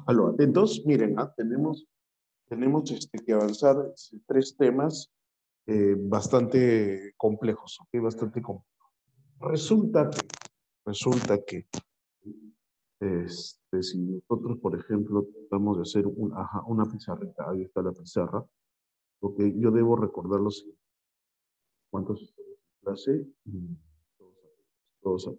Aló, atentos, miren, tenemos que avanzar tres temas bastante complejos, ¿ok? Bastante complejos. Resulta que si nosotros, por ejemplo, tratamos de hacer una pizarrita, ahí está la pizarra, ok, yo debo recordar los siguiente. ¿Cuántos clase? Todos.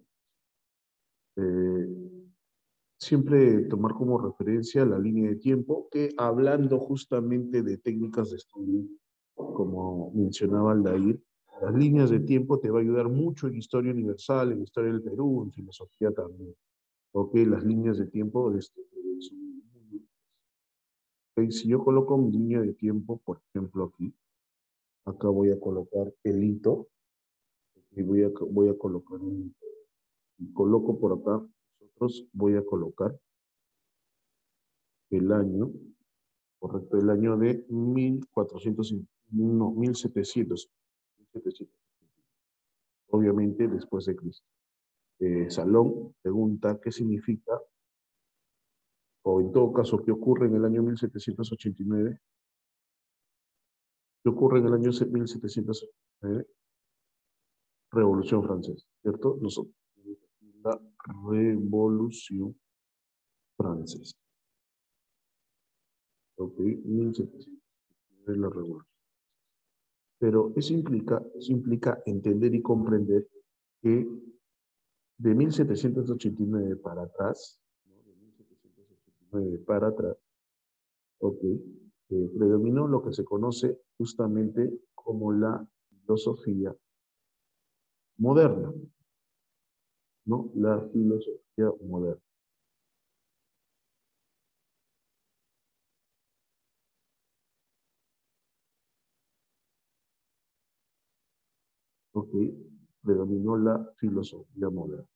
Siempre tomar como referencia la línea de tiempo, que hablando justamente de técnicas de estudio, como mencionaba Aldair, las líneas de tiempo te va a ayudar mucho en historia universal, en historia del Perú, en filosofía también. Ok, las líneas de tiempo son muy útiles. Ok, si yo coloco mi línea de tiempo, por ejemplo aquí, acá voy a colocar el hito, y voy a colocar un hito. Y coloco por acá, nosotros voy a colocar el año, correcto, el año de 1400, no, 1700, obviamente después de Cristo. Salón pregunta qué significa, o en todo caso, qué ocurre en el año 1789. ¿Qué ocurre en el año 1789? Revolución Francesa, ¿cierto? Nosotros, la Revolución Francesa. Ok, 1789 la Revolución. Pero eso implica entender y comprender que de 1789 para atrás, ¿no? De 1789 para atrás, ok, predominó lo que se conoce justamente como la filosofía moderna, ¿no? La filosofía moderna. Ok, predominó la filosofía moderna.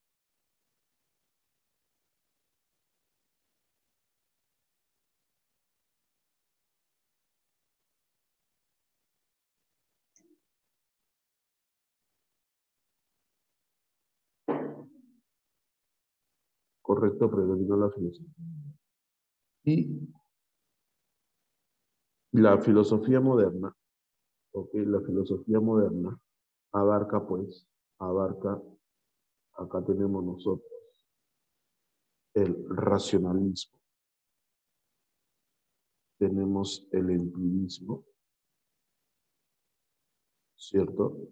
Correcto, predominó la filosofía. Y la filosofía moderna, ok, la filosofía moderna abarca, acá tenemos nosotros el racionalismo, tenemos el empirismo, ¿cierto?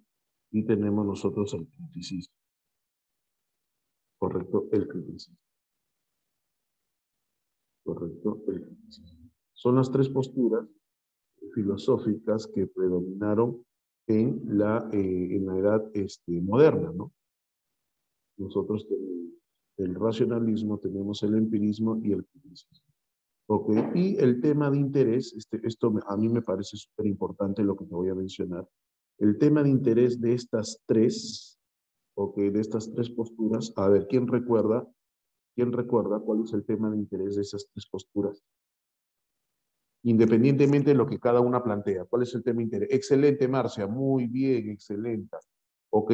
Y tenemos nosotros el criticismo, ¿correcto? El criticismo, ¿correcto? El criticismo. Son las tres posturas filosóficas que predominaron en la edad moderna, ¿no? Nosotros tenemos el racionalismo, tenemos el empirismo y el criticismo. Ok, y el tema de interés, esto a mí me parece súper importante lo que te voy a mencionar. El tema de interés de estas tres, ok, de estas tres posturas, a ver, quién recuerda cuál es el tema de interés de esas tres posturas? Independientemente de lo que cada una plantea. ¿Cuál es el tema de interés? Excelente, Marcia, muy bien, excelente. Ok,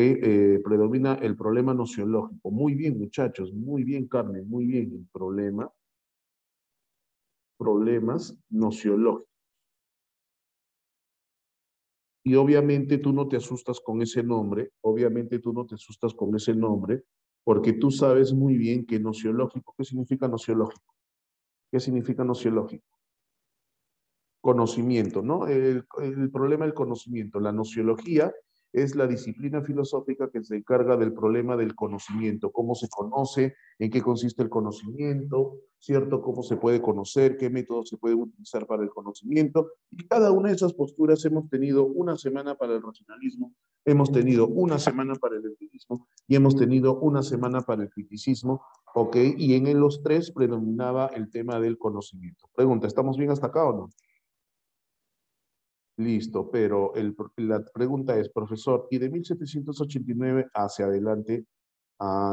predomina el problema nociológico. Muy bien, muchachos, muy bien, Carmen, muy bien. El problemas nociológicos. Y obviamente tú no te asustas con ese nombre, obviamente tú no te asustas con ese nombre, porque tú sabes muy bien que nociológico, ¿qué significa nociológico? ¿Qué significa nociológico? Conocimiento, ¿no? El problema del conocimiento. La nociología es la disciplina filosófica que se encarga del problema del conocimiento, cómo se conoce, en qué consiste el conocimiento, ¿cierto? Cómo se puede conocer, qué métodos se pueden utilizar para el conocimiento. Y cada una de esas posturas hemos tenido una semana para el racionalismo, hemos tenido una semana para el empirismo y hemos tenido una semana para el criticismo, ¿ok? Y en los tres predominaba el tema del conocimiento. Pregunta, ¿estamos bien hasta acá o no? Listo, pero la pregunta es, profesor, ¿y de 1789 hacia adelante,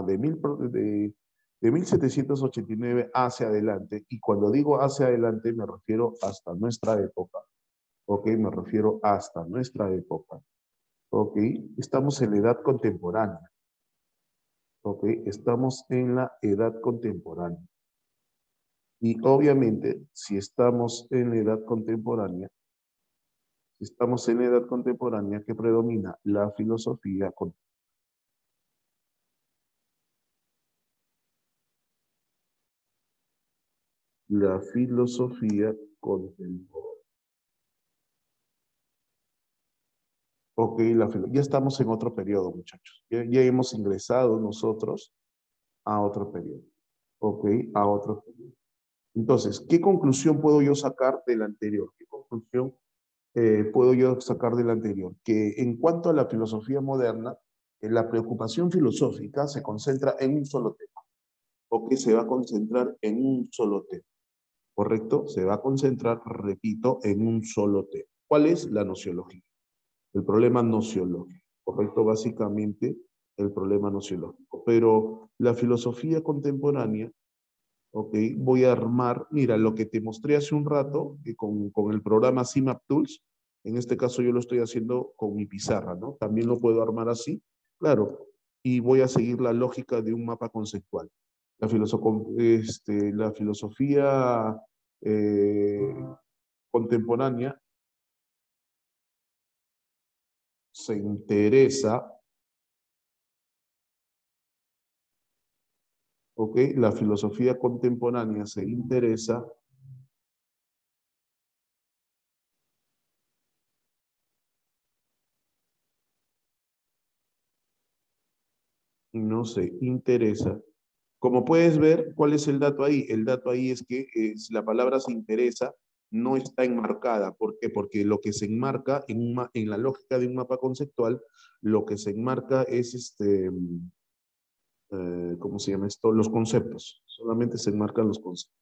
de 1789 hacia adelante, y cuando digo hacia adelante me refiero hasta nuestra época, ok, me refiero hasta nuestra época, ok, estamos en la edad contemporánea, ok, estamos en la edad contemporánea. Y obviamente, si estamos en la edad contemporánea, ¿qué predomina? La filosofía, la filosofía contemporánea. Ok, ya estamos en otro periodo, muchachos. Ya hemos ingresado nosotros a otro periodo. Ok, a otro periodo. Entonces, ¿qué conclusión puedo yo sacar del anterior? ¿Qué conclusión puedo yo sacar del anterior? Que en cuanto a la filosofía moderna, la preocupación filosófica se concentra en un solo tema, o que se va a concentrar en un solo tema, ¿correcto? Se va a concentrar, repito, en un solo tema. ¿Cuál es? La nociología. El problema nociológico, ¿correcto? Básicamente, el problema nociológico. Pero la filosofía contemporánea, ok, voy a armar, mira, lo que te mostré hace un rato con el programa CIMAP Tools, en este caso yo lo estoy haciendo con mi pizarra, ¿no? También lo puedo armar así, claro, y voy a seguir la lógica de un mapa conceptual. La filosofía contemporánea se interesa, ¿ok? La filosofía contemporánea se interesa, no se interesa. Como puedes ver, ¿cuál es el dato ahí? El dato ahí es que la palabra se interesa no está enmarcada. ¿Por qué? Porque lo que se enmarca en la lógica de un mapa conceptual, lo que se enmarca es ¿cómo se llama esto? Los conceptos. Solamente se enmarcan los conceptos.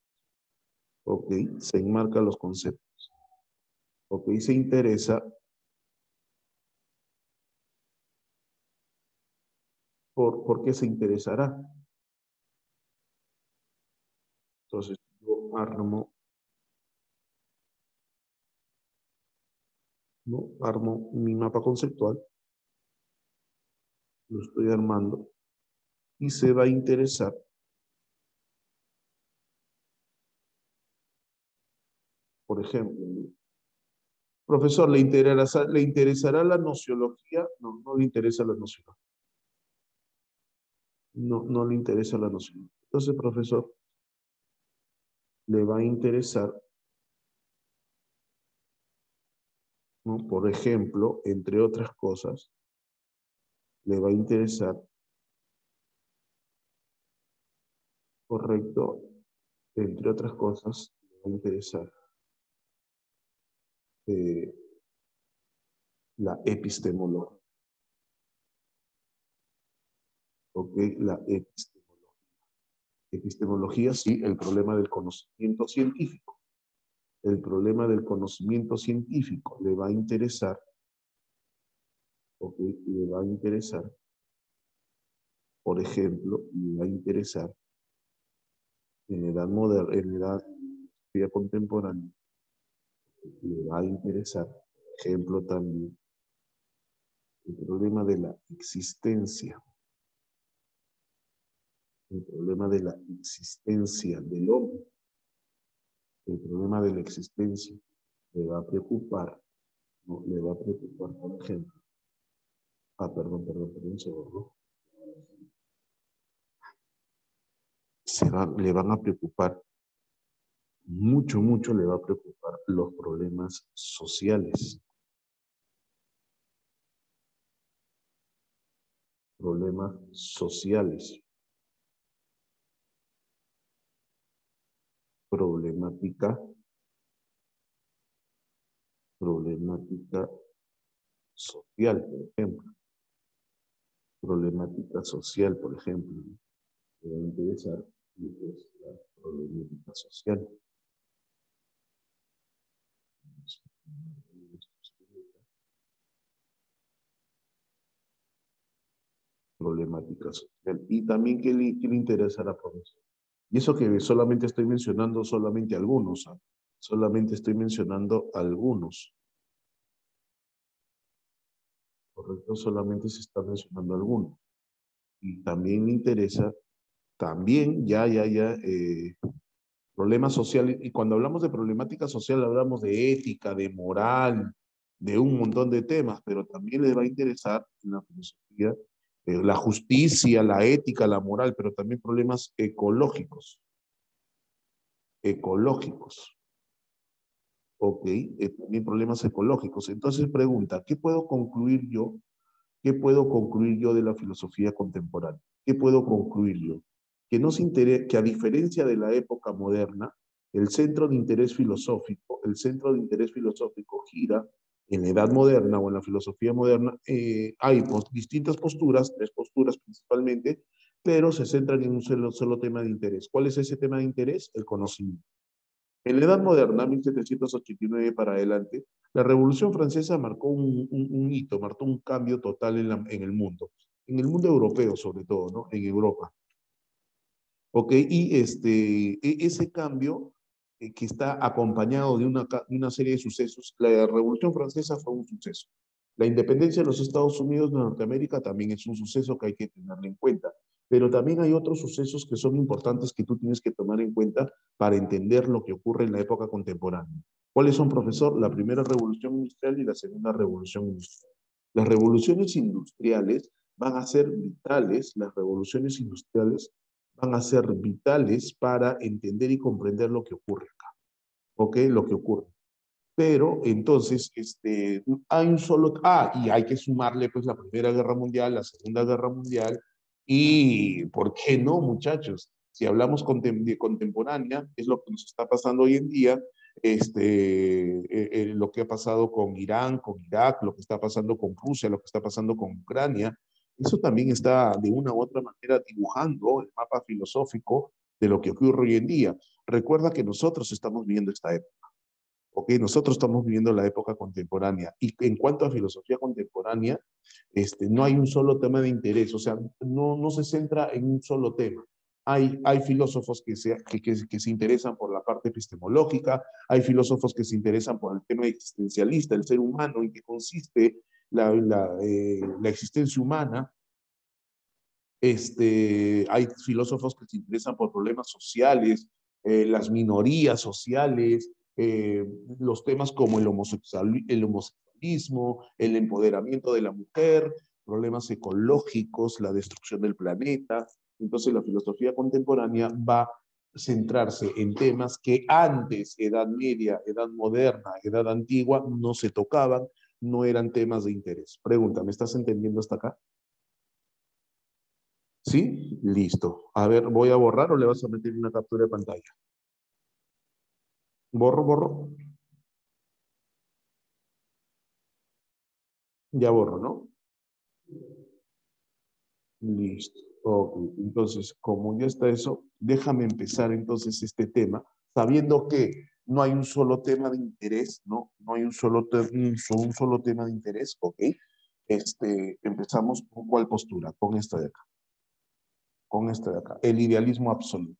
Ok, se enmarcan los conceptos. Ok, se interesa. ¿Por qué se interesará? Entonces, yo armo, ¿no? Armo mi mapa conceptual, lo estoy armando, y se va a interesar, por ejemplo, profesor, ¿le interesará la nociología? No, no le interesa la nociología. No, no le interesa la nociología. Entonces, profesor, le va a interesar, ¿no? Por ejemplo, entre otras cosas, le va a interesar, correcto, entre otras cosas, le va a interesar eh, la epistemología, ¿ok? La epistemología. Epistemología, sí, el problema del conocimiento científico. El problema del conocimiento científico le va a interesar, ¿ok? Le va a interesar, por ejemplo, le va a interesar en edad moderna, en edad vida contemporánea, le va a interesar, por ejemplo, también el problema de la existencia, el problema de la existencia del hombre, el problema de la existencia le va a preocupar, ¿no? Le va a preocupar, por ejemplo, perdón, se borró. Le van a preocupar, mucho le va a preocupar los problemas sociales, problemas sociales, problemática, problemática social, por ejemplo, problemática social, por ejemplo, me va a interesar lo que es la problemática social. Problemática social. Y también, qué le interesará, profesor? Y eso que solamente estoy mencionando solamente algunos, ¿ah? Solamente estoy mencionando algunos, ¿correcto? Solamente se está mencionando algunos. Y también me interesa, también, Problemas sociales, y cuando hablamos de problemática social hablamos de ética, de moral, de un montón de temas, pero también les va a interesar en la filosofía la justicia, la ética, la moral, pero también problemas ecológicos, ecológicos, ¿ok? También problemas ecológicos. Entonces pregunta, ¿qué puedo concluir yo? ¿Qué puedo concluir yo de la filosofía contemporánea? ¿Qué puedo concluir yo? Que a diferencia de la época moderna, el centro de interés filosófico gira en la edad moderna o en la filosofía moderna. Hay distintas posturas, tres posturas principalmente, pero se centran en un solo tema de interés. ¿Cuál es ese tema de interés? El conocimiento. En la Edad Moderna, 1789 para adelante, la Revolución Francesa marcó un hito, marcó un cambio total en en el mundo europeo sobre todo, ¿no? En Europa. ¿Ok? Y ese cambio que está acompañado de una serie de sucesos, la Revolución Francesa fue un suceso. La independencia de los Estados Unidos de Norteamérica también es un suceso que hay que tenerlo en cuenta. Pero también hay otros sucesos que son importantes que tú tienes que tomar en cuenta para entender lo que ocurre en la época contemporánea. ¿Cuáles son, profesor? La primera revolución industrial y la segunda revolución industrial. Las revoluciones industriales van a ser vitales, las revoluciones industriales van a ser vitales para entender y comprender lo que ocurre acá, ¿ok? Lo que ocurre. Pero entonces, hay un solo, y hay que sumarle pues la Primera Guerra Mundial, la Segunda Guerra Mundial, y ¿por qué no, muchachos? Si hablamos de contemporánea, es lo que nos está pasando hoy en día, lo que ha pasado con Irán, con Irak, lo que está pasando con Rusia, lo que está pasando con Ucrania, eso también está de una u otra manera dibujando el mapa filosófico de lo que ocurre hoy en día. Recuerda que nosotros estamos viviendo esta época. ¿Ok? Nosotros estamos viviendo la época contemporánea. Y en cuanto a filosofía contemporánea, no hay un solo tema de interés, o sea, no se centra en un solo tema. Hay filósofos que se interesan por la parte epistemológica, hay filósofos que se interesan por el tema existencialista, el ser humano, en qué consiste la existencia humana. Hay filósofos que se interesan por problemas sociales, las minorías sociales, los temas como el homosexualismo, el empoderamiento de la mujer, problemas ecológicos, la destrucción del planeta. Entonces la filosofía contemporánea va a centrarse en temas que antes, Edad Media, Edad Moderna, Edad Antigua, no se tocaban, no eran temas de interés. Pregunta, ¿me estás entendiendo hasta acá? ¿Sí? Listo. A ver, ¿voy a borrar o le vas a meter una captura de pantalla? Borro, borro. Ya borro, ¿no? Listo. Ok. Entonces, como ya está eso, déjame empezar entonces este tema, sabiendo que no hay un solo tema de interés, ¿no? No hay un solo tema de interés, ¿ok? Empezamos con cuál postura, con esta de acá, con esta de acá, el idealismo absoluto.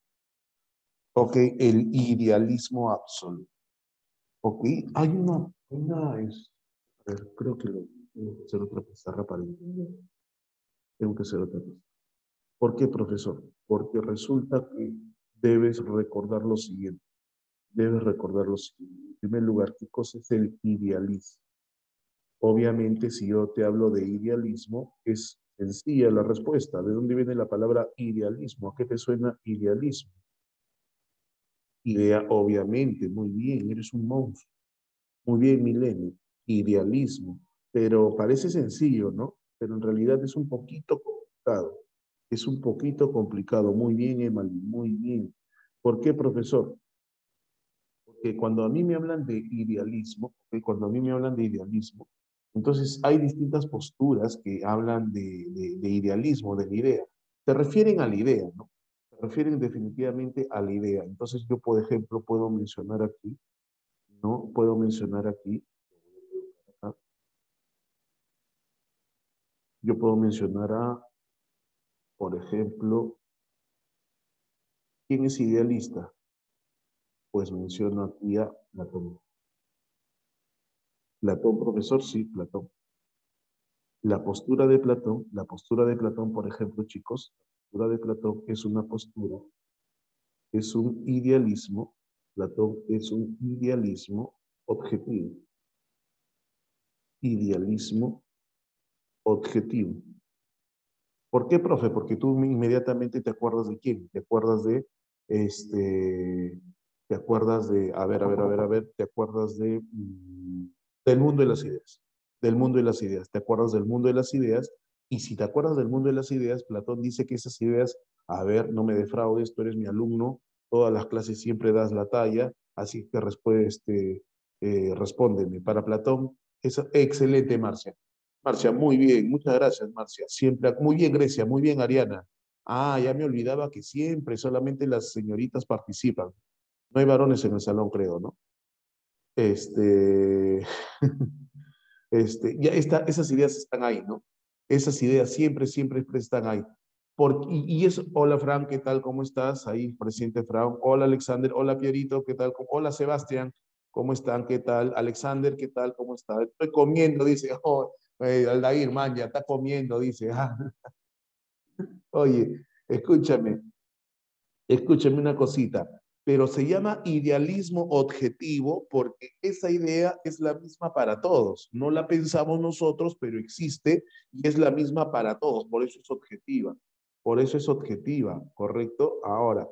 ¿Ok? El idealismo absoluto. ¿Ok? A ver, creo que tengo que hacer otra pizarra para entender. Tengo que hacer otra pizarra. ¿Por qué, profesor? Porque resulta que debes recordar lo siguiente. Debes recordar lo siguiente. En primer lugar, ¿qué cosa es el idealismo? Obviamente, si yo te hablo de idealismo, es sencilla la respuesta. ¿De dónde viene la palabra idealismo? ¿A qué te suena idealismo? Idea, obviamente, muy bien, eres un monstruo. Muy bien, Milenio, idealismo, pero parece sencillo, ¿no? Pero en realidad es un poquito complicado. Es un poquito complicado. Muy bien, Emily, muy bien. ¿Por qué, profesor? Porque cuando a mí me hablan de idealismo, ¿ok? Cuando a mí me hablan de idealismo, entonces hay distintas posturas que hablan de idealismo, de la idea. Se refieren a la idea, ¿no? Se refieren definitivamente a la idea. Entonces yo, por ejemplo, puedo mencionar aquí, ¿no? Puedo mencionar aquí, yo puedo mencionar por ejemplo, ¿quién es idealista? Pues menciono aquí a Platón. Platón, profesor, sí, Platón. La postura de Platón, por ejemplo, chicos, la postura de Platón es una postura es un idealismo, Platón es un idealismo objetivo. Idealismo objetivo. ¿Por qué, profe? Porque tú inmediatamente te acuerdas de quién, te acuerdas de, te acuerdas de, te acuerdas de, del mundo de las ideas, del mundo de las ideas, te acuerdas del mundo de las ideas, y si te acuerdas del mundo de las ideas, Platón dice que esas ideas, a ver, no me defraudes, tú eres mi alumno, todas las clases siempre das la talla, así que respóndeme. Para Platón, es excelente, Marcia. Marcia, muy bien, muchas gracias, Marcia. Siempre, muy bien, Grecia, muy bien, Ariana. Ah, ya me olvidaba que siempre solamente las señoritas participan. No hay varones en el salón, creo, ¿no? Este, ya esas ideas están ahí, ¿no? Esas ideas siempre, siempre están ahí. Y eso, hola, Fran, ¿qué tal? ¿Cómo estás? Ahí, presidente Fran. Hola, Alexander. Hola, Pierito, ¿qué tal? Hola, Sebastián. ¿Cómo están? ¿Qué tal? Alexander, ¿qué tal? ¿Cómo está? Estoy comiendo, dice. Oh, Aldair, man, ya está comiendo, dice. Ah, oye, escúchame, escúchame una cosita, pero se llama idealismo objetivo porque esa idea es la misma para todos. No la pensamos nosotros, pero existe y es la misma para todos. Por eso es objetiva. Por eso es objetiva, ¿correcto? Ahora,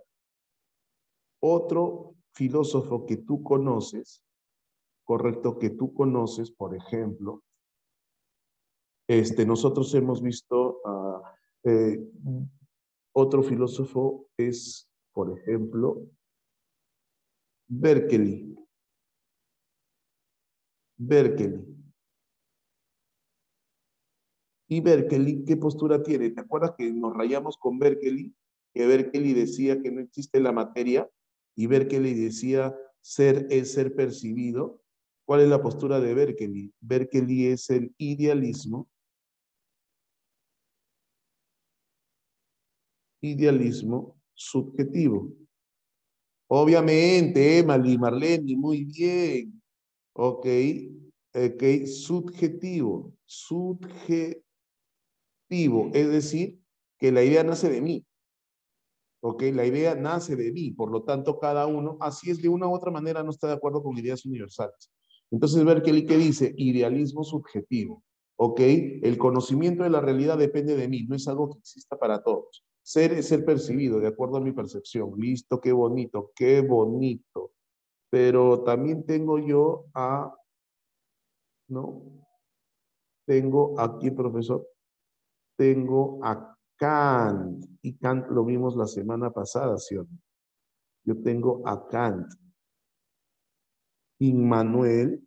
otro filósofo que tú conoces, correcto, que tú conoces, por ejemplo, nosotros hemos visto otro filósofo es, por ejemplo, Berkeley. Berkeley. ¿Y Berkeley qué postura tiene? ¿Te acuerdas que nos rayamos con Berkeley? Que Berkeley decía que no existe la materia y Berkeley decía ser es ser percibido. ¿Cuál es la postura de Berkeley? Berkeley es el idealismo subjetivo. Obviamente, Emily, Marlene, muy bien. Ok, ok, subjetivo, es decir, que la idea nace de mí, ok, la idea nace de mí, por lo tanto cada uno, así es de una u otra manera, no está de acuerdo con ideas universales. Entonces, Berkeley, ¿qué dice? Idealismo subjetivo, ok, el conocimiento de la realidad depende de mí, no es algo que exista para todos. Ser es ser percibido, de acuerdo a mi percepción. Listo, qué bonito, qué bonito. Pero también tengo yo a, ¿no? Tengo aquí, profesor, tengo a Kant. Y Kant lo vimos la semana pasada, ¿sí o no? Yo tengo a Kant. Immanuel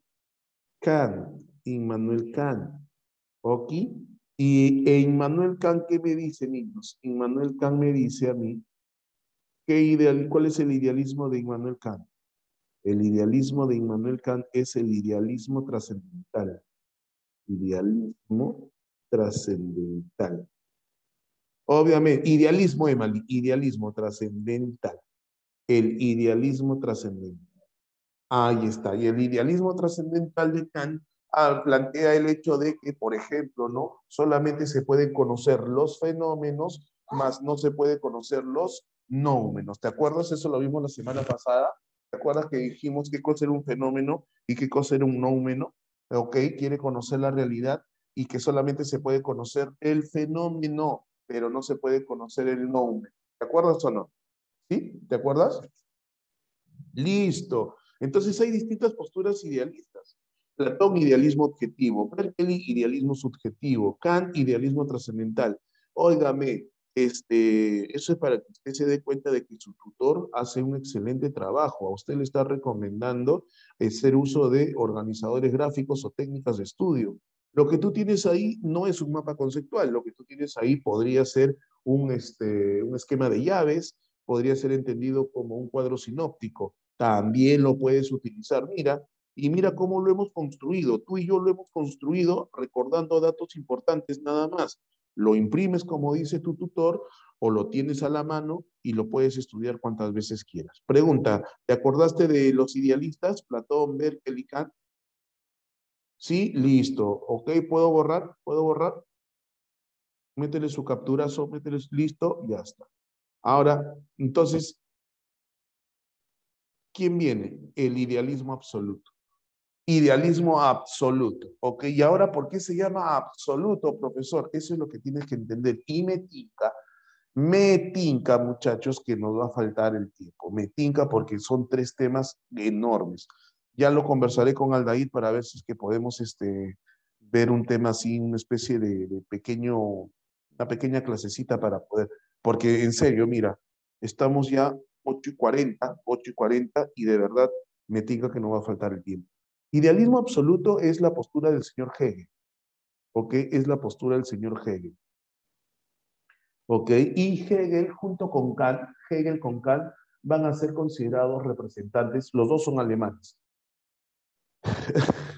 Kant. Immanuel Kant. ¿Ok? Y Immanuel Kant, ¿qué me dice, niños? Immanuel Kant me dice a mí, ¿cuál es el idealismo de Immanuel Kant? El idealismo de Immanuel Kant es el idealismo trascendental. Idealismo trascendental. Obviamente, idealismo, Emily, idealismo trascendental. El idealismo trascendental. Ahí está. Y el idealismo trascendental de Kant plantea el hecho de que, por ejemplo, ¿no? Solamente se pueden conocer los fenómenos, más no se puede conocer los nómenos. ¿Te acuerdas? Eso lo vimos la semana pasada. ¿Te acuerdas que dijimos qué cosa era un fenómeno y qué cosa era un nómeno? Ok, quiere conocer la realidad y que solamente se puede conocer el fenómeno, pero no se puede conocer el nómeno. ¿Te acuerdas o no? ¿Sí? ¿Te acuerdas? Listo. Entonces hay distintas posturas idealistas. Platón, idealismo objetivo. Berkeley, idealismo subjetivo. Kant, idealismo trascendental. Óigame, eso es para que usted se dé cuenta de que su tutor hace un excelente trabajo. A usted le está recomendando hacer uso de organizadores gráficos o técnicas de estudio. Lo que tú tienes ahí no es un mapa conceptual. Lo que tú tienes ahí podría ser un esquema de llaves, podría ser entendido como un cuadro sinóptico. También lo puedes utilizar. Mira, y mira cómo lo hemos construido. Tú y yo lo hemos construido recordando datos importantes nada más. Lo imprimes como dice tu tutor o lo tienes a la mano y lo puedes estudiar cuantas veces quieras. Pregunta, ¿te acordaste de los idealistas? Platón, Berkeley, Kant. Sí, listo. Ok, ¿puedo borrar? ¿Puedo borrar? Métele su capturazo, métele listo, ya está. Ahora, entonces, ¿quién viene? El idealismo absoluto. Idealismo absoluto, ¿ok? Y ahora, ¿por qué se llama absoluto, profesor? Eso es lo que tienes que entender. Y me tinca, muchachos, que nos va a faltar el tiempo. Me tinca porque son tres temas enormes. Ya lo conversaré con Aldair para ver si es que podemos ver un tema así, una especie de pequeño, una pequeña clasecita para poder, porque en serio, mira, estamos ya 8:40, y de verdad me tinca que no va a faltar el tiempo. Idealismo absoluto es la postura del señor Hegel, ¿ok? Es la postura del señor Hegel. ¿Ok? Y Hegel junto con Kant, Hegel con Kant van a ser considerados representantes, los dos son alemanes.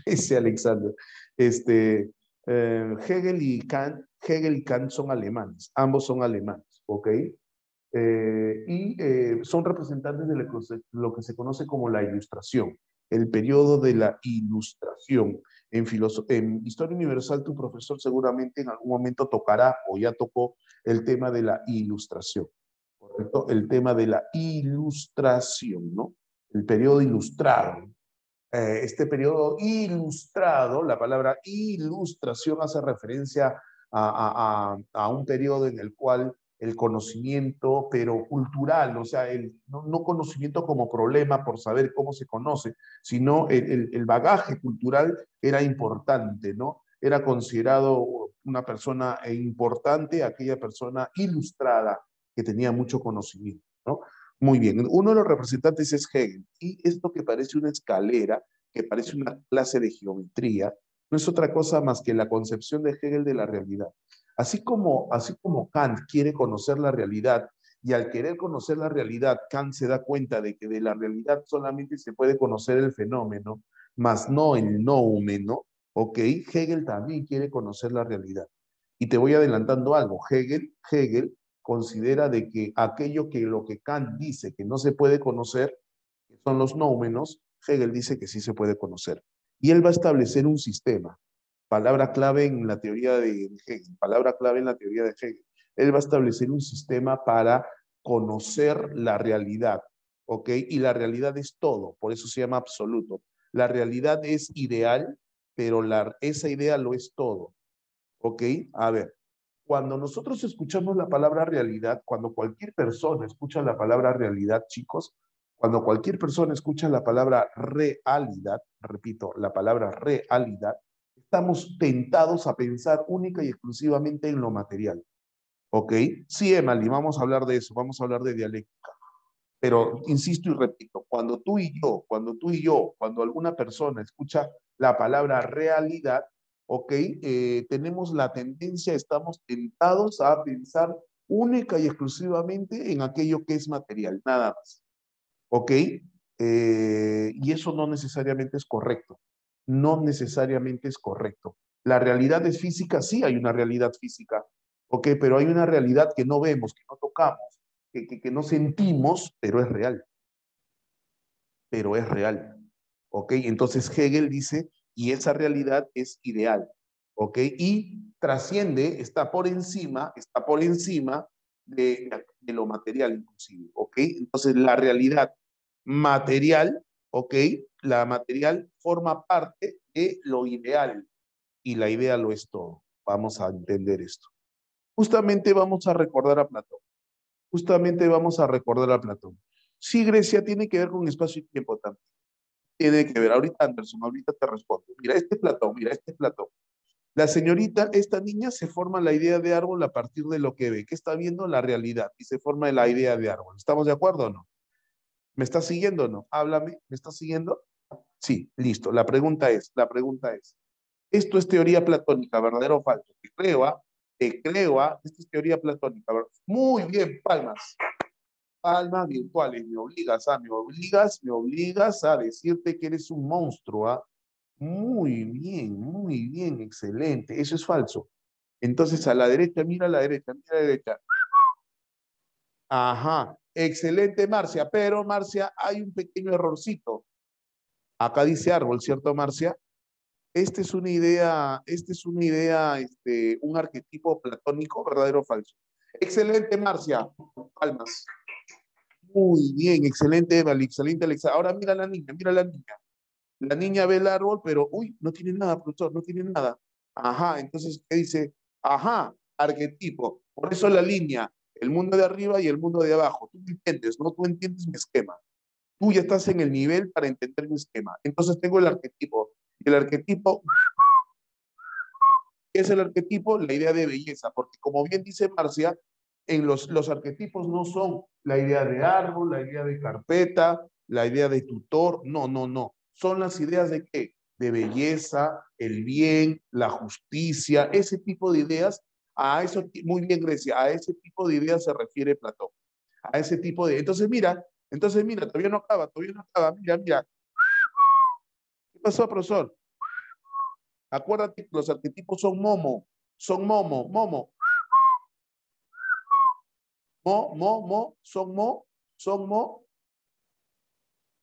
Ese Alexander. Hegel y Kant son alemanes, ambos son alemanes, ¿ok? Son representantes de lo que se conoce como la Ilustración, el periodo de la Ilustración. En Historia Universal, tu profesor seguramente en algún momento tocará o ya tocó el tema de la Ilustración, ¿correcto? El tema de la Ilustración, ¿no? El periodo ilustrado. Este periodo ilustrado, la palabra ilustración hace referencia a un periodo en el cual el conocimiento, pero cultural, o sea, no conocimiento como problema por saber cómo se conoce, sino el bagaje cultural era importante, ¿no? Era considerado una persona importante, aquella persona ilustrada que tenía mucho conocimiento, ¿no? Muy bien, uno de los representantes es Hegel, y esto que parece una escalera, que parece una clase de geometría, no es otra cosa más que la concepción de Hegel de la realidad. Así como Kant quiere conocer la realidad, y al querer conocer la realidad, Kant se da cuenta de que de la realidad solamente se puede conocer el fenómeno, más no el noumeno, ¿ok? Hegel también quiere conocer la realidad. Y te voy adelantando algo, Hegel considera de que aquello que lo que Kant dice que no se puede conocer, que son los nóumenos, Hegel dice que sí se puede conocer. Y él va a establecer un sistema, palabra clave en la teoría de Hegel, palabra clave en la teoría de Hegel. Él va a establecer un sistema para conocer la realidad, ¿ok? Y la realidad es todo, por eso se llama absoluto. La realidad es ideal, pero esa idea lo es todo, ¿ok? A ver, cuando nosotros escuchamos la palabra realidad, cuando cualquier persona escucha la palabra realidad, chicos, cuando cualquier persona escucha la palabra realidad, repito, la palabra realidad, estamos tentados a pensar única y exclusivamente en lo material. ¿Ok? Sí, Emily, vamos a hablar de eso, vamos a hablar de dialéctica. Pero insisto y repito, cuando alguna persona escucha la palabra realidad, ¿ok? Tenemos la tendencia, estamos tentados a pensar única y exclusivamente en aquello que es material, nada más, ¿ok? Y eso no necesariamente es correcto, no necesariamente es correcto. La realidad es física, sí hay una realidad física, ¿ok? Pero hay una realidad que no vemos, que no tocamos, que no sentimos, pero es real, ¿ok? Entonces Hegel dice, y esa realidad es ideal, ¿ok? Y trasciende, está por encima de lo material inclusive, ¿ok? Entonces la realidad material, ¿ok? La material forma parte de lo ideal, y la idea lo es todo. Vamos a entender esto. Justamente vamos a recordar a Platón. Justamente vamos a recordar a Platón. Sí, Grecia tiene que ver con espacio y tiempo también. Tiene que ver. Ahorita, Anderson, ahorita te respondo. Mira, este es Platón. La señorita, esta niña se forma la idea de árbol a partir de lo que ve. ¿Qué está viendo? La realidad. Y se forma la idea de árbol. ¿Estamos de acuerdo o no? ¿Me estás siguiendo o no? Háblame. ¿Me estás siguiendo? Sí, listo. La pregunta es, ¿esto es teoría platónica, verdadero o falso? Esto es teoría platónica, ¿verdad? Muy bien, palmas. Palmas virtuales, me obligas a decirte que eres un monstruo, ¿ah? Muy bien, excelente. Eso es falso. Entonces, a la derecha, mira a la derecha, mira a la derecha. Ajá, excelente, Marcia, pero Marcia, hay un pequeño errorcito. Acá dice árbol, ¿cierto, Marcia? Un arquetipo platónico, ¿verdadero o falso? Excelente, Marcia. Palmas. Muy bien, excelente, Eva, excelente, Alexa. Ahora mira a la niña, mira a la niña. La niña ve el árbol, pero, uy, no tiene nada, profesor, no tiene nada. Ajá, entonces, ¿qué dice? Ajá, arquetipo. Por eso la línea, el mundo de arriba y el mundo de abajo. Tú me entiendes, ¿no? Tú entiendes mi esquema. Tú ya estás en el nivel para entender mi esquema. Entonces tengo el arquetipo. Y el arquetipo, ¿qué es el arquetipo? La idea de belleza. Porque como bien dice Marcia, en los arquetipos no son la idea de árbol, la idea de carpeta, la idea de tutor. No, no, no. Son las ideas de qué? De belleza, el bien, la justicia, ese tipo de ideas. A eso, muy bien, Grecia, a ese tipo de ideas se refiere Platón. A ese tipo de. Entonces, mira, todavía no acaba, todavía no acaba. Mira, mira. ¿Qué pasó, profesor? Acuérdate que los arquetipos son momo, son mo.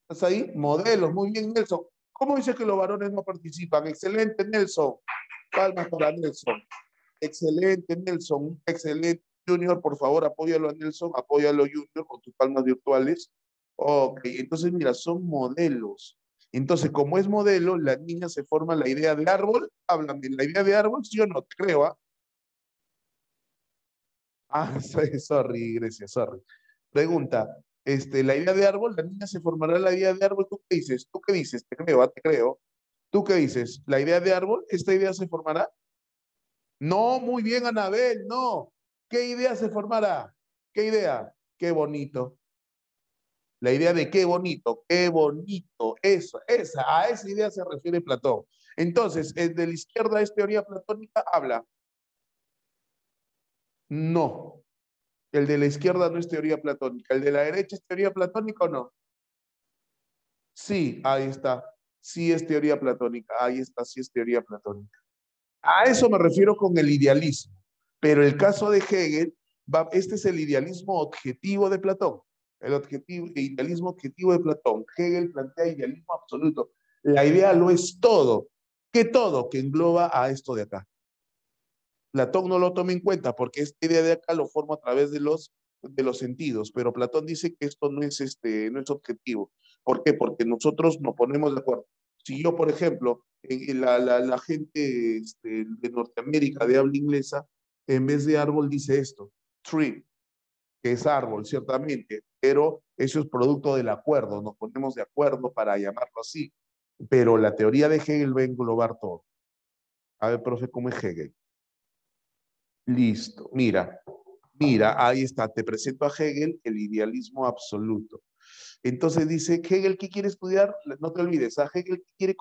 ¿Estás ahí? Modelos, muy bien, Nelson. ¿Cómo dice que los varones no participan? Excelente, Nelson. Palmas para Nelson. Excelente, Nelson. Excelente. Junior, por favor, apóyalo a Nelson, apóyalo, Junior, con tus palmas virtuales. Ok, entonces mira, son modelos. Entonces, como es modelo, la niña se forma la idea de árbol. Háblame, la idea de árbol, sí o no, te creo, ¿ah? Ah, sorry, Grecia, sorry. Pregunta, la idea de árbol, la niña se formará la idea de árbol, ¿tú qué dices? ¿Tú qué dices? Te creo, te creo. ¿Tú qué dices? ¿La idea de árbol? ¿Esta idea se formará? No, muy bien, Anabel, no. ¿Qué idea se formará? ¿Qué idea? Qué bonito. La idea de qué bonito, eso, a esa idea se refiere Platón. Entonces, ¿el de la izquierda es teoría platónica? Habla. No. El de la izquierda no es teoría platónica. ¿El de la derecha es teoría platónica o no? Sí, ahí está. Sí es teoría platónica. Ahí está, sí es teoría platónica. A eso me refiero con el idealismo. Pero el caso de Hegel, este es el idealismo objetivo de Platón. El idealismo objetivo de Platón. Hegel plantea idealismo absoluto. La idea lo es todo. ¿Qué todo? Que engloba a esto de acá. Platón no lo toma en cuenta porque esta idea de acá lo forma a través de los sentidos, pero Platón dice que esto no es objetivo. ¿Por qué? Porque nosotros nos ponemos de acuerdo. Si yo, por ejemplo, la gente de Norteamérica de habla inglesa, en vez de árbol dice esto, tree, que es árbol, ciertamente, pero eso es producto del acuerdo, nos ponemos de acuerdo para llamarlo así. Pero la teoría de Hegel va a englobar todo. A ver, profe, ¿cómo es Hegel? Listo, mira, ahí está, te presento a Hegel, el idealismo absoluto. Entonces dice, Hegel, ¿qué quiere estudiar? No te olvides, a Hegel ¿qué quiere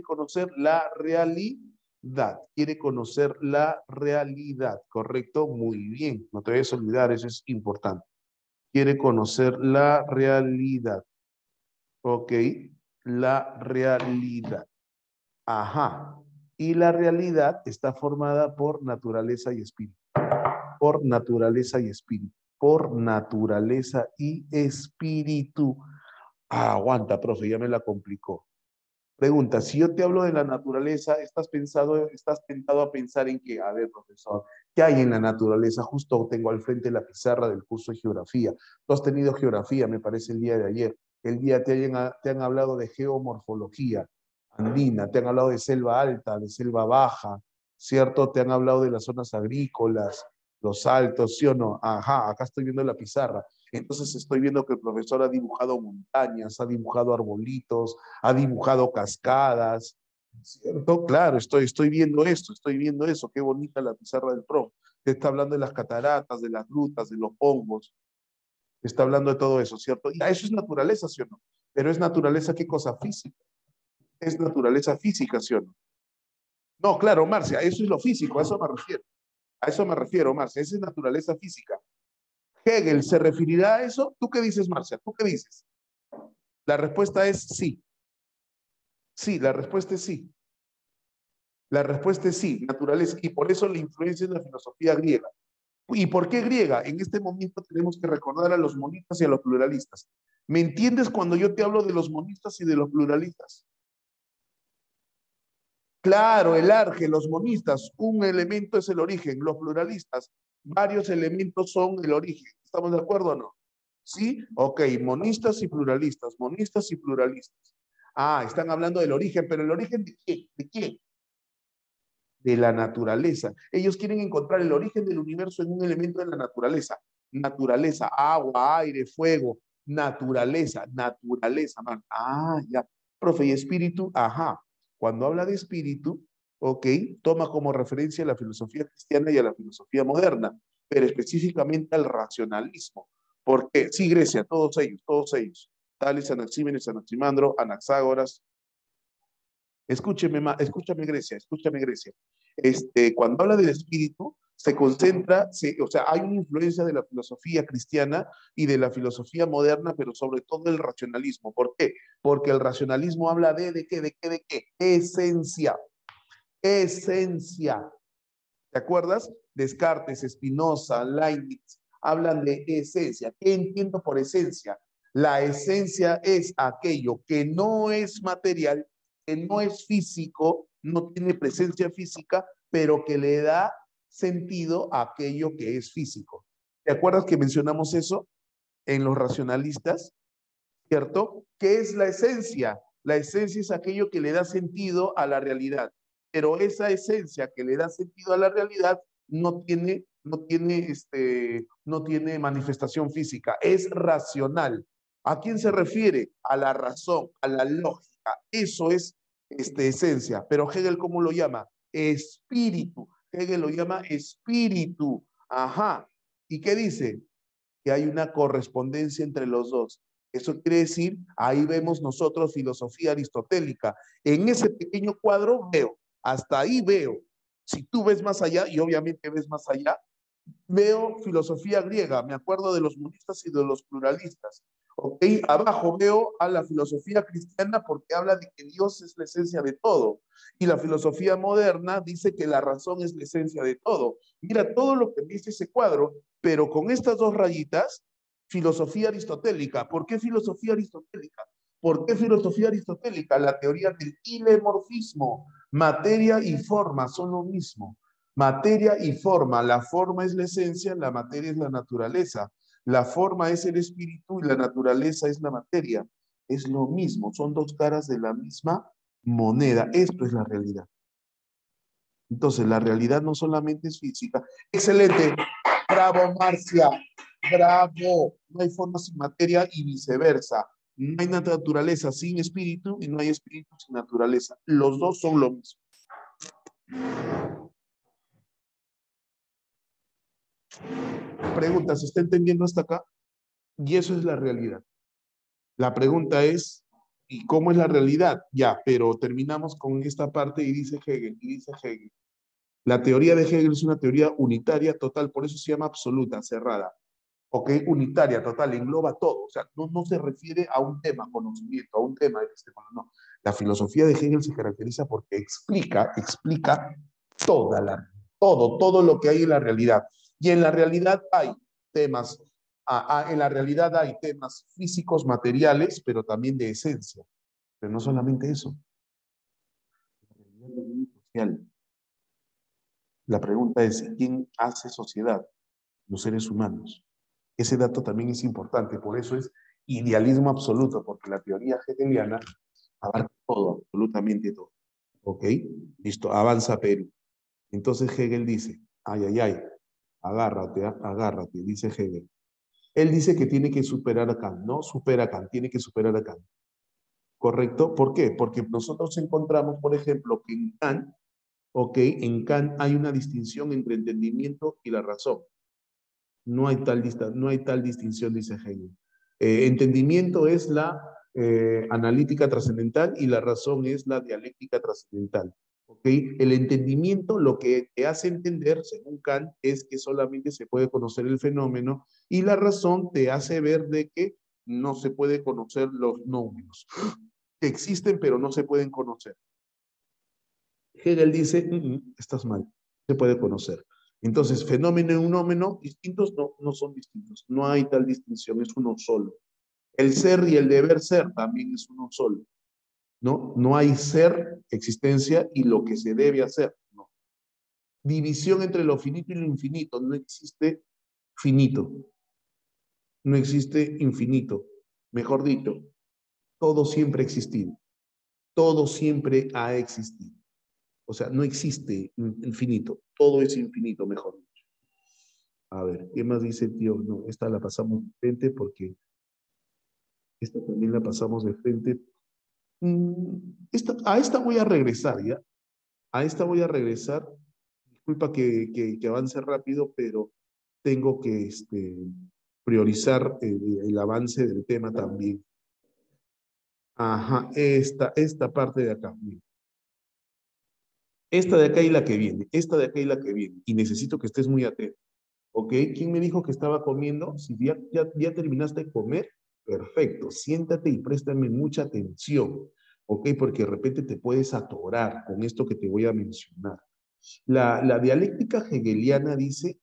conocer la realidad, quiere conocer la realidad, ¿correcto? Muy bien, no te debes olvidar, eso es importante. Quiere conocer la realidad, ¿ok? La realidad. Ajá. Y la realidad está formada por naturaleza y espíritu. Por naturaleza y espíritu. Por naturaleza y espíritu. Ah, aguanta, profe, ya me la complicó. Pregunta, si yo te hablo de la naturaleza, estás tentado a pensar en que, a ver, profesor, ¿qué hay en la naturaleza? Justo tengo al frente la pizarra del curso de geografía. Tú has tenido geografía, me parece, el día de ayer. El día te han hablado de geomorfología andina, te han hablado de selva alta, de selva baja, ¿cierto? Te han hablado de las zonas agrícolas, los altos, ¿sí o no? Ajá, acá estoy viendo la pizarra. Entonces estoy viendo que el profesor ha dibujado montañas, ha dibujado arbolitos, ha dibujado cascadas, ¿cierto? Claro, estoy viendo esto, estoy viendo eso, qué bonita la pizarra del profe. Te está hablando de las cataratas, de las grutas, de los hongos, te está hablando de todo eso, ¿cierto? Y eso es naturaleza, ¿sí o no? Pero es naturaleza, ¿qué cosa? Física. Es naturaleza física, ¿sí o no? No, claro, Marcia, eso es lo físico, a eso me refiero. A eso me refiero, Marcia, esa es naturaleza física. ¿Hegel se referirá a eso? ¿Tú qué dices, Marcia? ¿Tú qué dices? La respuesta es sí. Sí, la respuesta es sí. La respuesta es sí, naturaleza. Y por eso la influencia en la filosofía griega. ¿Y por qué griega? En este momento tenemos que recordar a los monistas y a los pluralistas. ¿Me entiendes cuando yo te hablo de los monistas y de los pluralistas? Claro, el arge, los monistas, un elemento es el origen, los pluralistas, varios elementos son el origen. ¿Estamos de acuerdo o no? ¿Sí? Ok, monistas y pluralistas, monistas y pluralistas. Ah, están hablando del origen, pero ¿el origen de qué? ¿De quién? De la naturaleza. Ellos quieren encontrar el origen del universo en un elemento de la naturaleza. Naturaleza, agua, aire, fuego, naturaleza, naturaleza, man. Ah, ya. Profe, ¿y espíritu? Ajá. Cuando habla de espíritu, ok, toma como referencia a la filosofía cristiana y a la filosofía moderna, pero específicamente al racionalismo. ¿Por qué? Sí, Grecia, todos ellos, todos ellos. Tales, Anaxímenes, Anaximandro, Anaxágoras, escúcheme, escúchame Grecia, escúchame Grecia. Cuando habla del espíritu, se concentra, o sea, hay una influencia de la filosofía cristiana y de la filosofía moderna, pero sobre todo el racionalismo. ¿Por qué? Porque el racionalismo habla ¿de qué? ¿De qué? ¿De qué? Esencia. Esencia. ¿Te acuerdas? Descartes, Spinoza, Leibniz, hablan de esencia. ¿Qué entiendo por esencia? La esencia es aquello que no es material, que no es físico, no tiene presencia física, pero que le da sentido a aquello que es físico. ¿Te acuerdas que mencionamos eso en los racionalistas? ¿Cierto? ¿Qué es la esencia? La esencia es aquello que le da sentido a la realidad, pero esa esencia que le da sentido a la realidad no tiene manifestación física, es racional. ¿A quién se refiere? A la razón, a la lógica. Eso es esencia. Pero Hegel, ¿cómo lo llama? Espíritu. Hegel lo llama espíritu. Ajá. ¿Y qué dice? Que hay una correspondencia entre los dos. Eso quiere decir, ahí vemos nosotros filosofía aristotélica. En ese pequeño cuadro veo, hasta ahí veo. Si tú ves más allá, y obviamente ves más allá, veo filosofía griega, me acuerdo de los monistas y de los pluralistas. ¿Ok? Abajo veo a la filosofía cristiana porque habla de que Dios es la esencia de todo. Y la filosofía moderna dice que la razón es la esencia de todo. Mira todo lo que dice ese cuadro, pero con estas dos rayitas, filosofía aristotélica. ¿Por qué filosofía aristotélica? ¿Por qué filosofía aristotélica? La teoría del ilemorfismo. Materia y forma son lo mismo. Materia y forma. La forma es la esencia, la materia es la naturaleza. La forma es el espíritu y la naturaleza es la materia. Es lo mismo, son dos caras de la misma moneda. Esto es la realidad. Entonces, la realidad no solamente es física. Excelente. Bravo, Marcia. Bravo. No hay forma sin materia y viceversa. No hay naturaleza sin espíritu y no hay espíritu sin naturaleza. Los dos son lo mismo. Pregunta, ¿se está entendiendo hasta acá? Y eso es la realidad. La pregunta es, ¿y cómo es la realidad? Ya, pero terminamos con esta parte y dice Hegel. La teoría de Hegel es una teoría unitaria total, por eso se llama absoluta, cerrada. ¿Ok? Unitaria, total, engloba todo. O sea, no se refiere a un tema, conocimiento, a un tema epistemológico, no. La filosofía de Hegel se caracteriza porque explica toda todo lo que hay en la realidad. Y en la realidad hay temas, en la realidad hay temas físicos, materiales, pero también de esencia. Pero no solamente eso. Social. La pregunta es, ¿quién hace sociedad? Los seres humanos. Ese dato también es importante, por eso es idealismo absoluto, porque la teoría hegeliana abarca todo, absolutamente todo. ¿Ok? Listo, avanza Perú. Entonces Hegel dice, ay, ay, ay, agárrate, agárrate, dice Hegel. Él dice que tiene que superar a Kant, no supera a Kant, tiene que superar a Kant. ¿Correcto? ¿Por qué? Porque nosotros encontramos, por ejemplo, que en Kant, ok, en Kant hay una distinción entre entendimiento y la razón. No hay tal distinción, dice Hegel. Entendimiento es la analítica trascendental y la razón es la dialéctica trascendental. ¿Okay? El entendimiento lo que te hace entender, según Kant, es que solamente se puede conocer el fenómeno y la razón te hace ver de que no se puede conocer los números. Que existen pero no se pueden conocer. Hegel dice, estás mal, se puede conocer. Entonces, fenómeno y fenómeno distintos no son distintos. No hay tal distinción, es uno solo. El ser y el deber ser también es uno solo. No hay ser, existencia y lo que se debe hacer. No. División entre lo finito y lo infinito. No existe finito. No existe infinito. Mejor dicho, todo siempre ha existido. Todo siempre ha existido. O sea, no existe infinito. Todo es infinito, mejor dicho. A ver, ¿qué más dice el tío? No, esta la pasamos de frente porque esta también la pasamos de frente. A esta voy a regresar, ¿ya? A esta voy a regresar. Disculpa que avance rápido, pero tengo que priorizar el avance del tema también. Ajá, esta parte de acá. Mira. Esta de acá y la que viene, esta de acá y la que viene. Y necesito que estés muy atento. ¿Ok? ¿Quién me dijo que estaba comiendo? Si ya terminaste de comer, perfecto. Siéntate y préstame mucha atención. ¿Ok? Porque de repente te puedes atorar con esto que te voy a mencionar. La dialéctica hegeliana dice,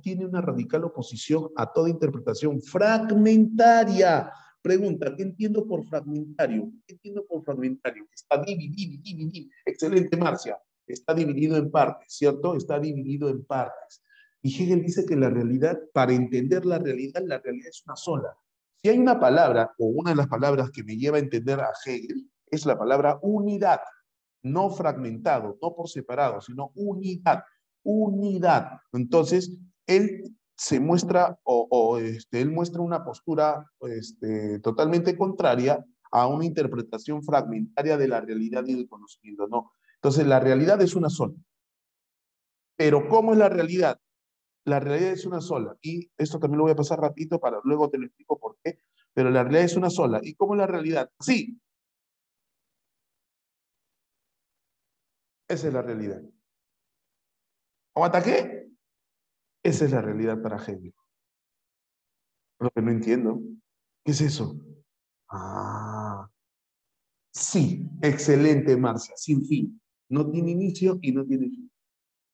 tiene una radical oposición a toda interpretación fragmentaria. Pregunta, ¿qué entiendo por fragmentario? ¿Qué entiendo por fragmentario? Está dividido. Excelente, Marcia. Está dividido en partes, ¿cierto? Está dividido en partes. Y Hegel dice que la realidad, para entender la realidad es una sola. Si hay una palabra, o una de las palabras que me lleva a entender a Hegel, es la palabra unidad. No fragmentado, no por separado, sino unidad, unidad. Entonces, él se muestra, él muestra una postura totalmente contraria a una interpretación fragmentaria de la realidad y del conocimiento, ¿no? Entonces, la realidad es una sola. Pero, ¿cómo es la realidad? La realidad es una sola. Y esto también lo voy a pasar rapidito para luego te lo explico por qué. Pero la realidad es una sola. ¿Y cómo es la realidad? Sí, esa es la realidad. ¿O ataqué? Esa es la realidad para Hegel. Lo que no entiendo. ¿Qué es eso? Ah, sí, excelente, Marcia, sin fin. No tiene inicio y no tiene fin.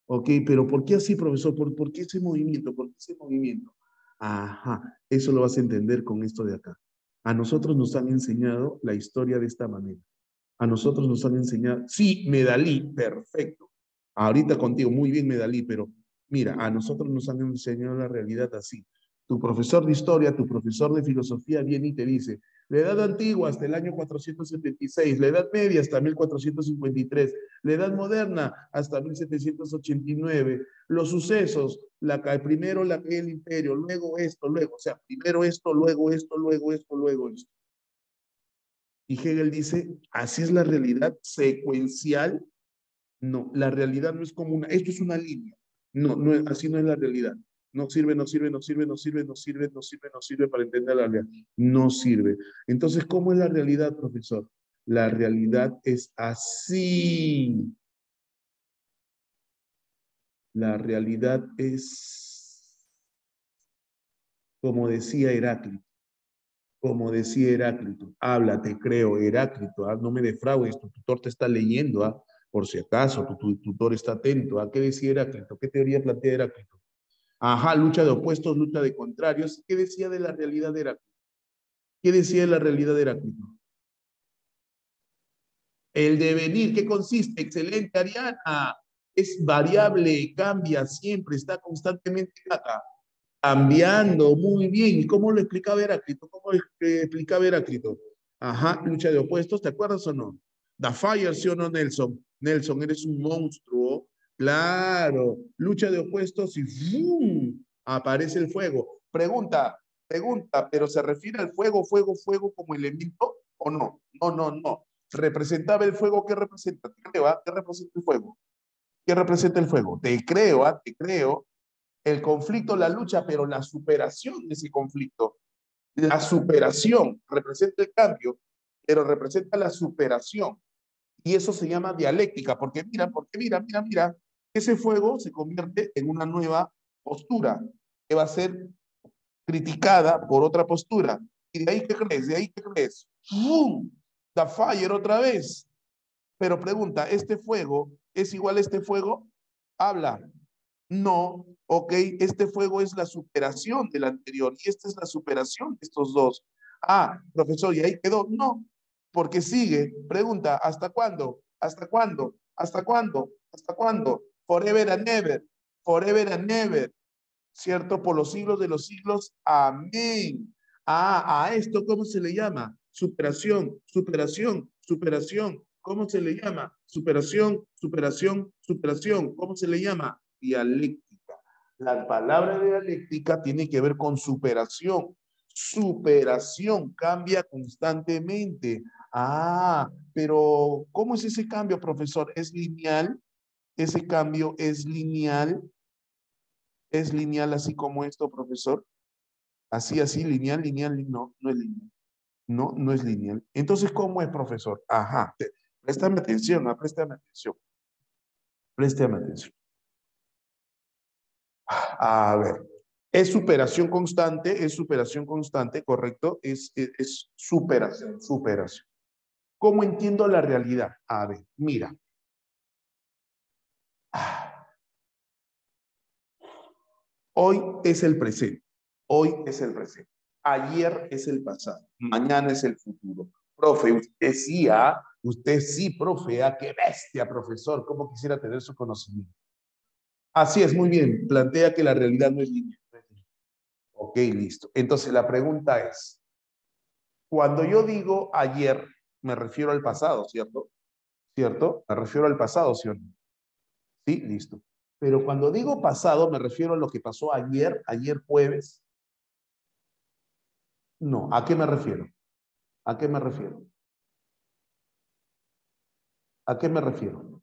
Ok, pero ¿por qué así, profesor? ¿Por qué ese movimiento? ¿Por qué ese movimiento? Ajá, eso lo vas a entender con esto de acá. A nosotros nos han enseñado la historia de esta manera. A nosotros nos han enseñado, sí, Medalí, perfecto. Ahorita contigo, muy bien, Medalí, pero mira, a nosotros nos han enseñado la realidad así. Tu profesor de historia, tu profesor de filosofía viene y te dice, la edad antigua hasta el año 476, la edad media hasta 1453, la edad moderna hasta 1789, los sucesos, primero la caída del imperio, luego esto, luego, o sea, primero esto, luego esto, luego esto, luego esto. Y Hegel dice, así es la realidad secuencial. No, la realidad no es como esto es una línea. No, así no es la realidad. No sirve, no sirve, no sirve, no sirve, no sirve, no sirve, no sirve para entender la realidad. No sirve. Entonces, ¿cómo es la realidad, profesor? La realidad es así. La realidad es, como decía Heráclito, habla, te creo, Heráclito, no me defraudes, tu tutor te está leyendo, por si acaso, tu tutor está atento. ¿Qué decía Heráclito? ¿Qué teoría plantea Heráclito? Ajá, lucha de opuestos, lucha de contrarios. ¿Qué decía de la realidad de Heráclito? ¿Qué decía de la realidad de Heráclito? El devenir, ¿qué consiste? Excelente, Ariana. Es variable, cambia siempre, está constantemente acá. Cambiando, muy bien. ¿Y cómo lo explicaba Heráclito? ¿Cómo lo explicaba Heráclito? Ajá, lucha de opuestos, ¿te acuerdas o no? The Fire, ¿sí o no, Nelson? Nelson, eres un monstruo. Claro, lucha de opuestos y ¡fum! Aparece el fuego. Pregunta, ¿pero se refiere al fuego como elemento o no? No. ¿Representaba el fuego? ¿Qué representa? ¿Qué representa el fuego? ¿Qué representa el fuego? Te creo, te creo, el conflicto, la lucha, pero la superación de ese conflicto. La superación representa el cambio, pero representa la superación. Y eso se llama dialéctica, porque mira, ese fuego se convierte en una nueva postura que va a ser criticada por otra postura. ¿Y de ahí qué crees? ¿De ahí qué crees? ¡Bum! The fire otra vez. Pero pregunta, ¿este fuego es igual a este fuego? Habla. No, ok, este fuego es la superación del anterior y esta es la superación de estos dos. Profesor, ¿y ahí quedó? No, porque sigue. Pregunta, ¿hasta cuándo? ¿Hasta cuándo? ¿Hasta cuándo? ¿Hasta cuándo? Forever and never. Forever and never. ¿cierto? Por los siglos de los siglos. Amén. A esto, ¿cómo se le llama? Superación, superación, superación. ¿Cómo se le llama? Superación, superación, superación. ¿Cómo se le llama? Dialéctica. La palabra dialéctica tiene que ver con superación. Superación cambia constantemente. Pero ¿cómo es ese cambio, profesor? ¿Es lineal? ¿Ese cambio es lineal? ¿Es lineal así como esto, profesor? Así, lineal, no, no es lineal. No, no es lineal. Entonces, ¿cómo es, profesor? Ajá, préstame atención, préstame atención. Préstame atención. A ver, es superación constante, ¿correcto? Es superación, superación. ¿Cómo entiendo la realidad? A ver, mira. Hoy es el presente. Hoy es el presente. Ayer es el pasado. Mañana es el futuro. Profe, usted sí, profe, qué bestia, profesor. ¿Cómo quisiera tener su conocimiento? Así es, muy bien. Plantea que la realidad no es lineal. Ok, listo. Entonces la pregunta es, cuando yo digo ayer, me refiero al pasado, ¿cierto? ¿Cierto? Me refiero al pasado, ¿sí o no? Sí, listo. Pero cuando digo pasado, me refiero a lo que pasó ayer jueves. No, ¿a qué me refiero? ¿A qué me refiero? ¿A qué me refiero?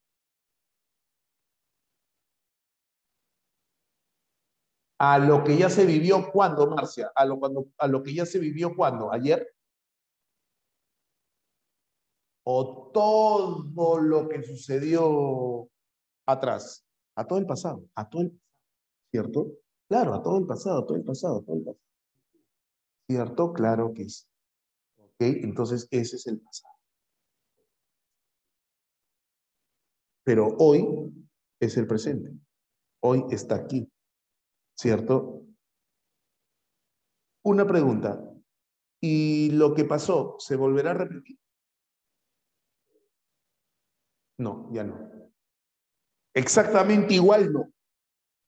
A lo que ya se vivió cuando, Marcia, a lo que ya se vivió cuando, ayer, o todo lo que sucedió atrás, a todo el pasado, ¿cierto? Claro, a todo el pasado, a todo el pasado, a todo el pasado. ¿Cierto? Claro que sí. ¿Ok? Entonces, ese es el pasado. Pero hoy es el presente. Hoy está aquí. ¿Cierto? Una pregunta. ¿Y lo que pasó se volverá a repetir? No, ya no. Exactamente igual no.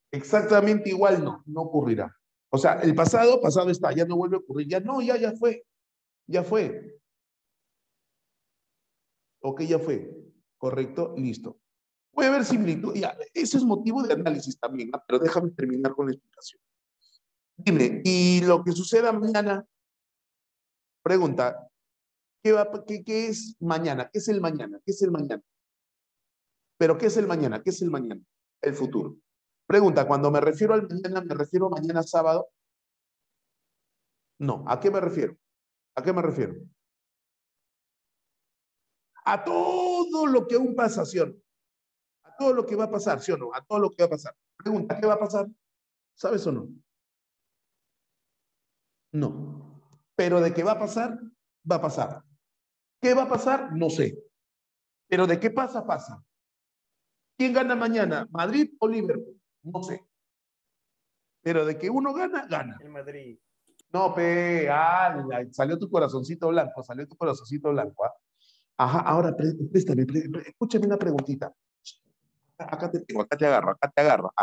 Exactamente igual no. No ocurrirá. O sea, el pasado, pasado está, ya no vuelve a ocurrir. Ya no, ya fue. Ya fue. Ok, ya fue. Correcto, listo. Puede haber similitud. Ya, eso es motivo de análisis también, ¿no? Pero déjame terminar con la explicación. Dime, ¿y lo que suceda mañana? Pregunta, ¿qué es mañana? ¿Qué es el mañana? ¿Qué es el mañana? ¿Pero qué es el mañana? ¿Qué es el mañana? El futuro. Pregunta, cuando me refiero al mañana, ¿me refiero a mañana sábado? No, ¿a qué me refiero? ¿A qué me refiero? A todo lo que aún pasa, ¿sí o no? A todo lo que va a pasar, ¿sí o no? A todo lo que va a pasar. Pregunta, ¿qué va a pasar? ¿Sabes o no? No. Pero de qué va a pasar, va a pasar. ¿Qué va a pasar? No sé. Pero de qué pasa, pasa. ¿Quién gana mañana? ¿Madrid o Liverpool? No sé. Pero de que uno gana, gana. El Madrid. No, salió tu corazoncito blanco, salió tu corazoncito blanco. ¿Ah? Ajá, ahora préstame, escúchame una preguntita. Acá te tengo, acá te agarro.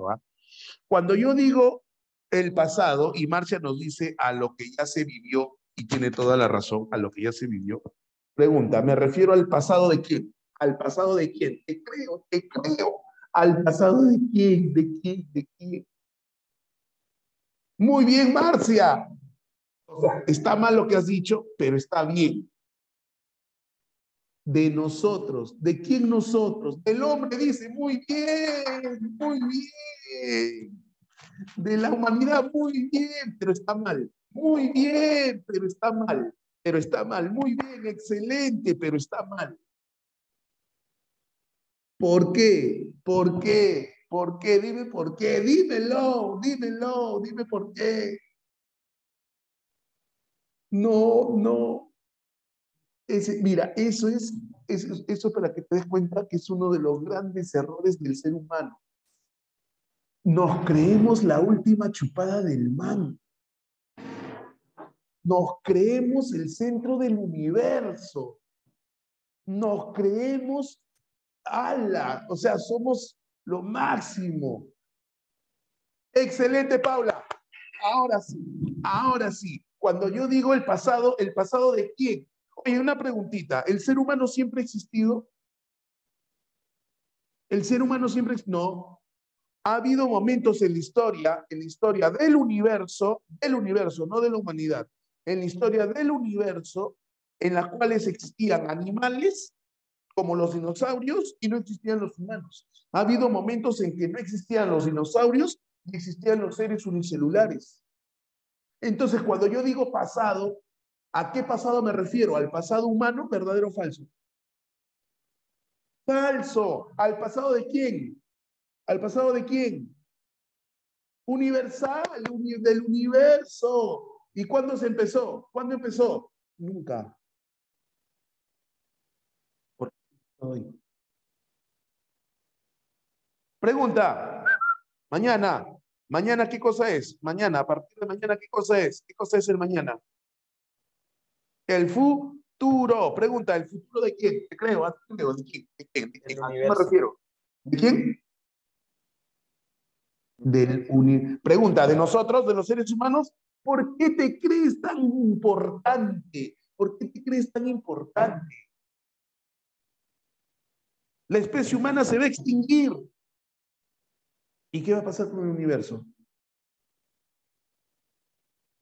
¿Ah? Cuando yo digo el pasado, y Marcia nos dice a lo que ya se vivió, y tiene toda la razón, a lo que ya se vivió, pregunta, ¿me refiero al pasado de quién? ¿Al pasado de quién? Te creo, te creo. ¿Al pasado de quién? ¿De quién? ¿De quién? Muy bien, Marcia. O sea, está mal lo que has dicho, pero está bien. De nosotros. ¿De quién nosotros? Del hombre, dice. Muy bien, muy bien. De la humanidad, muy bien, pero está mal. Muy bien, pero está mal. Pero está mal. Muy bien, excelente, pero está mal. ¿Por qué? ¿Por qué? ¿Por qué? Dime por qué. Dímelo, dímelo, dime por qué. No, no. Mira, eso para que te des cuenta que es uno de los grandes errores del ser humano. Nos creemos la última chupada del man. Nos creemos el centro del universo. Nos creemos ala, o sea, somos lo máximo. Excelente, Paula. Ahora sí, ahora sí. Cuando yo digo ¿el pasado de quién? Oye, una preguntita. ¿El ser humano siempre ha existido? ¿El ser humano siempre? No. Ha habido momentos en la historia del universo, no de la humanidad, en la historia del universo, en las cuales existían animales como los dinosaurios y no existían los humanos. Ha habido momentos en que no existían los dinosaurios y existían los seres unicelulares. Entonces, cuando yo digo pasado, ¿a qué pasado me refiero? ¿Al pasado humano, verdadero o falso? Falso. ¿Al pasado de quién? ¿Al pasado de quién? Universal, del universo. ¿Y cuándo se empezó? ¿Cuándo empezó? Nunca. ¿Por qué hoy? Pregunta. Mañana. Mañana, ¿qué cosa es? Mañana, a partir de mañana, ¿qué cosa es? ¿Qué cosa es el mañana? El futuro. Pregunta, ¿el futuro de quién? Te creo, ¿de quién? ¿De quién? ¿De quién? El ¿A quién me universo. refiero? ¿De quién? Pregunta, ¿de nosotros, de los seres humanos? ¿Por qué te crees tan importante? ¿Por qué te crees tan importante? La especie humana se va a extinguir. ¿Y qué va a pasar con el universo?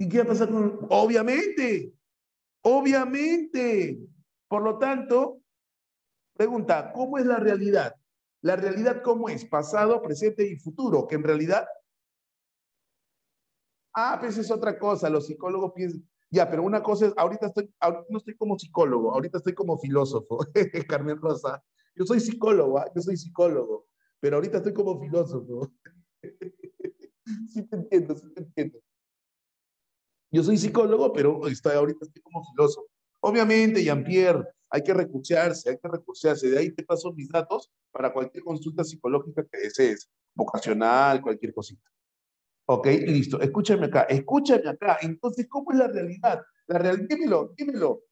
¿Y qué va a pasar con... Obviamente, obviamente. Por lo tanto, pregunta, ¿cómo es la realidad? La realidad, ¿cómo es? Pasado, presente y futuro, que en realidad... Ah, pues es otra cosa, los psicólogos piensan... Ya, pero una cosa es, ahorita no estoy como psicólogo, ahorita estoy como filósofo, Carmen Rosa. Yo soy psicólogo, ¿eh? Yo soy psicólogo, pero ahorita estoy como filósofo. Sí te entiendo, sí te entiendo. Yo soy psicólogo, pero ahorita estoy como filósofo. Obviamente, Jean-Pierre, hay que recursearse. De ahí te paso mis datos para cualquier consulta psicológica que desees, vocacional, cualquier cosita. Ok, listo. Escúchame acá, escúchame acá. Entonces, ¿cómo es la realidad? La realidad, dímelo, dímelo.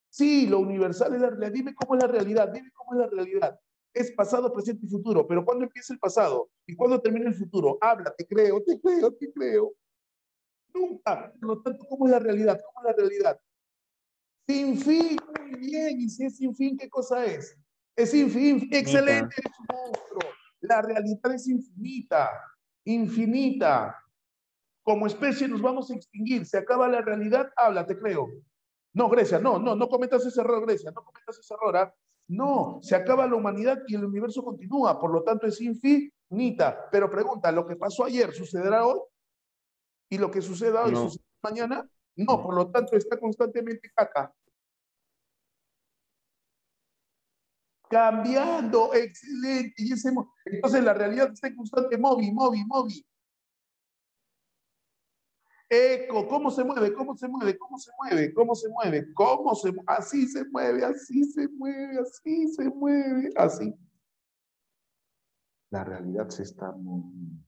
Sí, lo universal es la realidad. Dime cómo es la realidad, dime cómo es la realidad. Es pasado, presente y futuro. Pero ¿cuándo empieza el pasado? ¿Y cuándo termina el futuro? Habla, te creo, te creo, te creo. Nunca. Por lo tanto, ¿cómo es la realidad? ¿Cómo es la realidad? Sin fin. Muy bien. ¿Y si es sin fin, qué cosa es? Es sin fin. Excelente, Nita. eres un monstruo. La realidad es infinita. Infinita. Como especie nos vamos a extinguir. Se acaba la realidad, habla, te creo. No, Grecia, no cometas ese error, Grecia, no cometas ese error. ¿Ah? No, se acaba la humanidad y el universo continúa, por lo tanto es infinita. Pero pregunta, ¿lo que pasó ayer sucederá hoy? ¿Y lo que suceda hoy No. sucederá mañana? No, por lo tanto está constantemente caca. Cambiando, excelente. Entonces la realidad está en constante móvil. Eco, ¿cómo se mueve? ¿Cómo se mueve? ¿Cómo se mueve? ¿Cómo se mueve? ¿Cómo se mueve? Así se mueve, así se mueve, así se mueve, así. La realidad se está moviendo.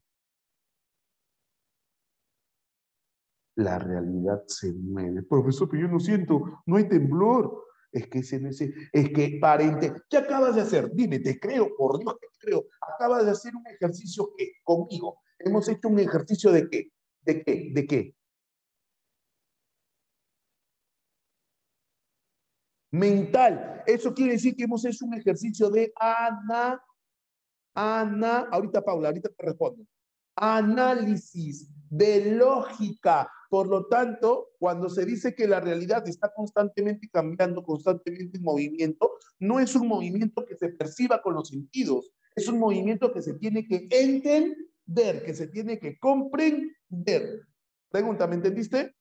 La realidad se mueve. Profesor, pero yo no siento, no hay temblor. Es que es que parente, ¿qué acabas de hacer? Dime, te creo, por Dios que te creo. Acabas de hacer un ejercicio que conmigo. Hemos hecho un ejercicio de qué? ¿De qué? ¿De qué? Mental. Eso quiere decir que hemos hecho un ejercicio de ahorita Paula, ahorita te respondo. Análisis de lógica. Por lo tanto, cuando se dice que la realidad está constantemente cambiando, constantemente en movimiento, no es un movimiento que se perciba con los sentidos, es un movimiento que se tiene que entender, que se tiene que comprender. Pregunta, ¿me entendiste?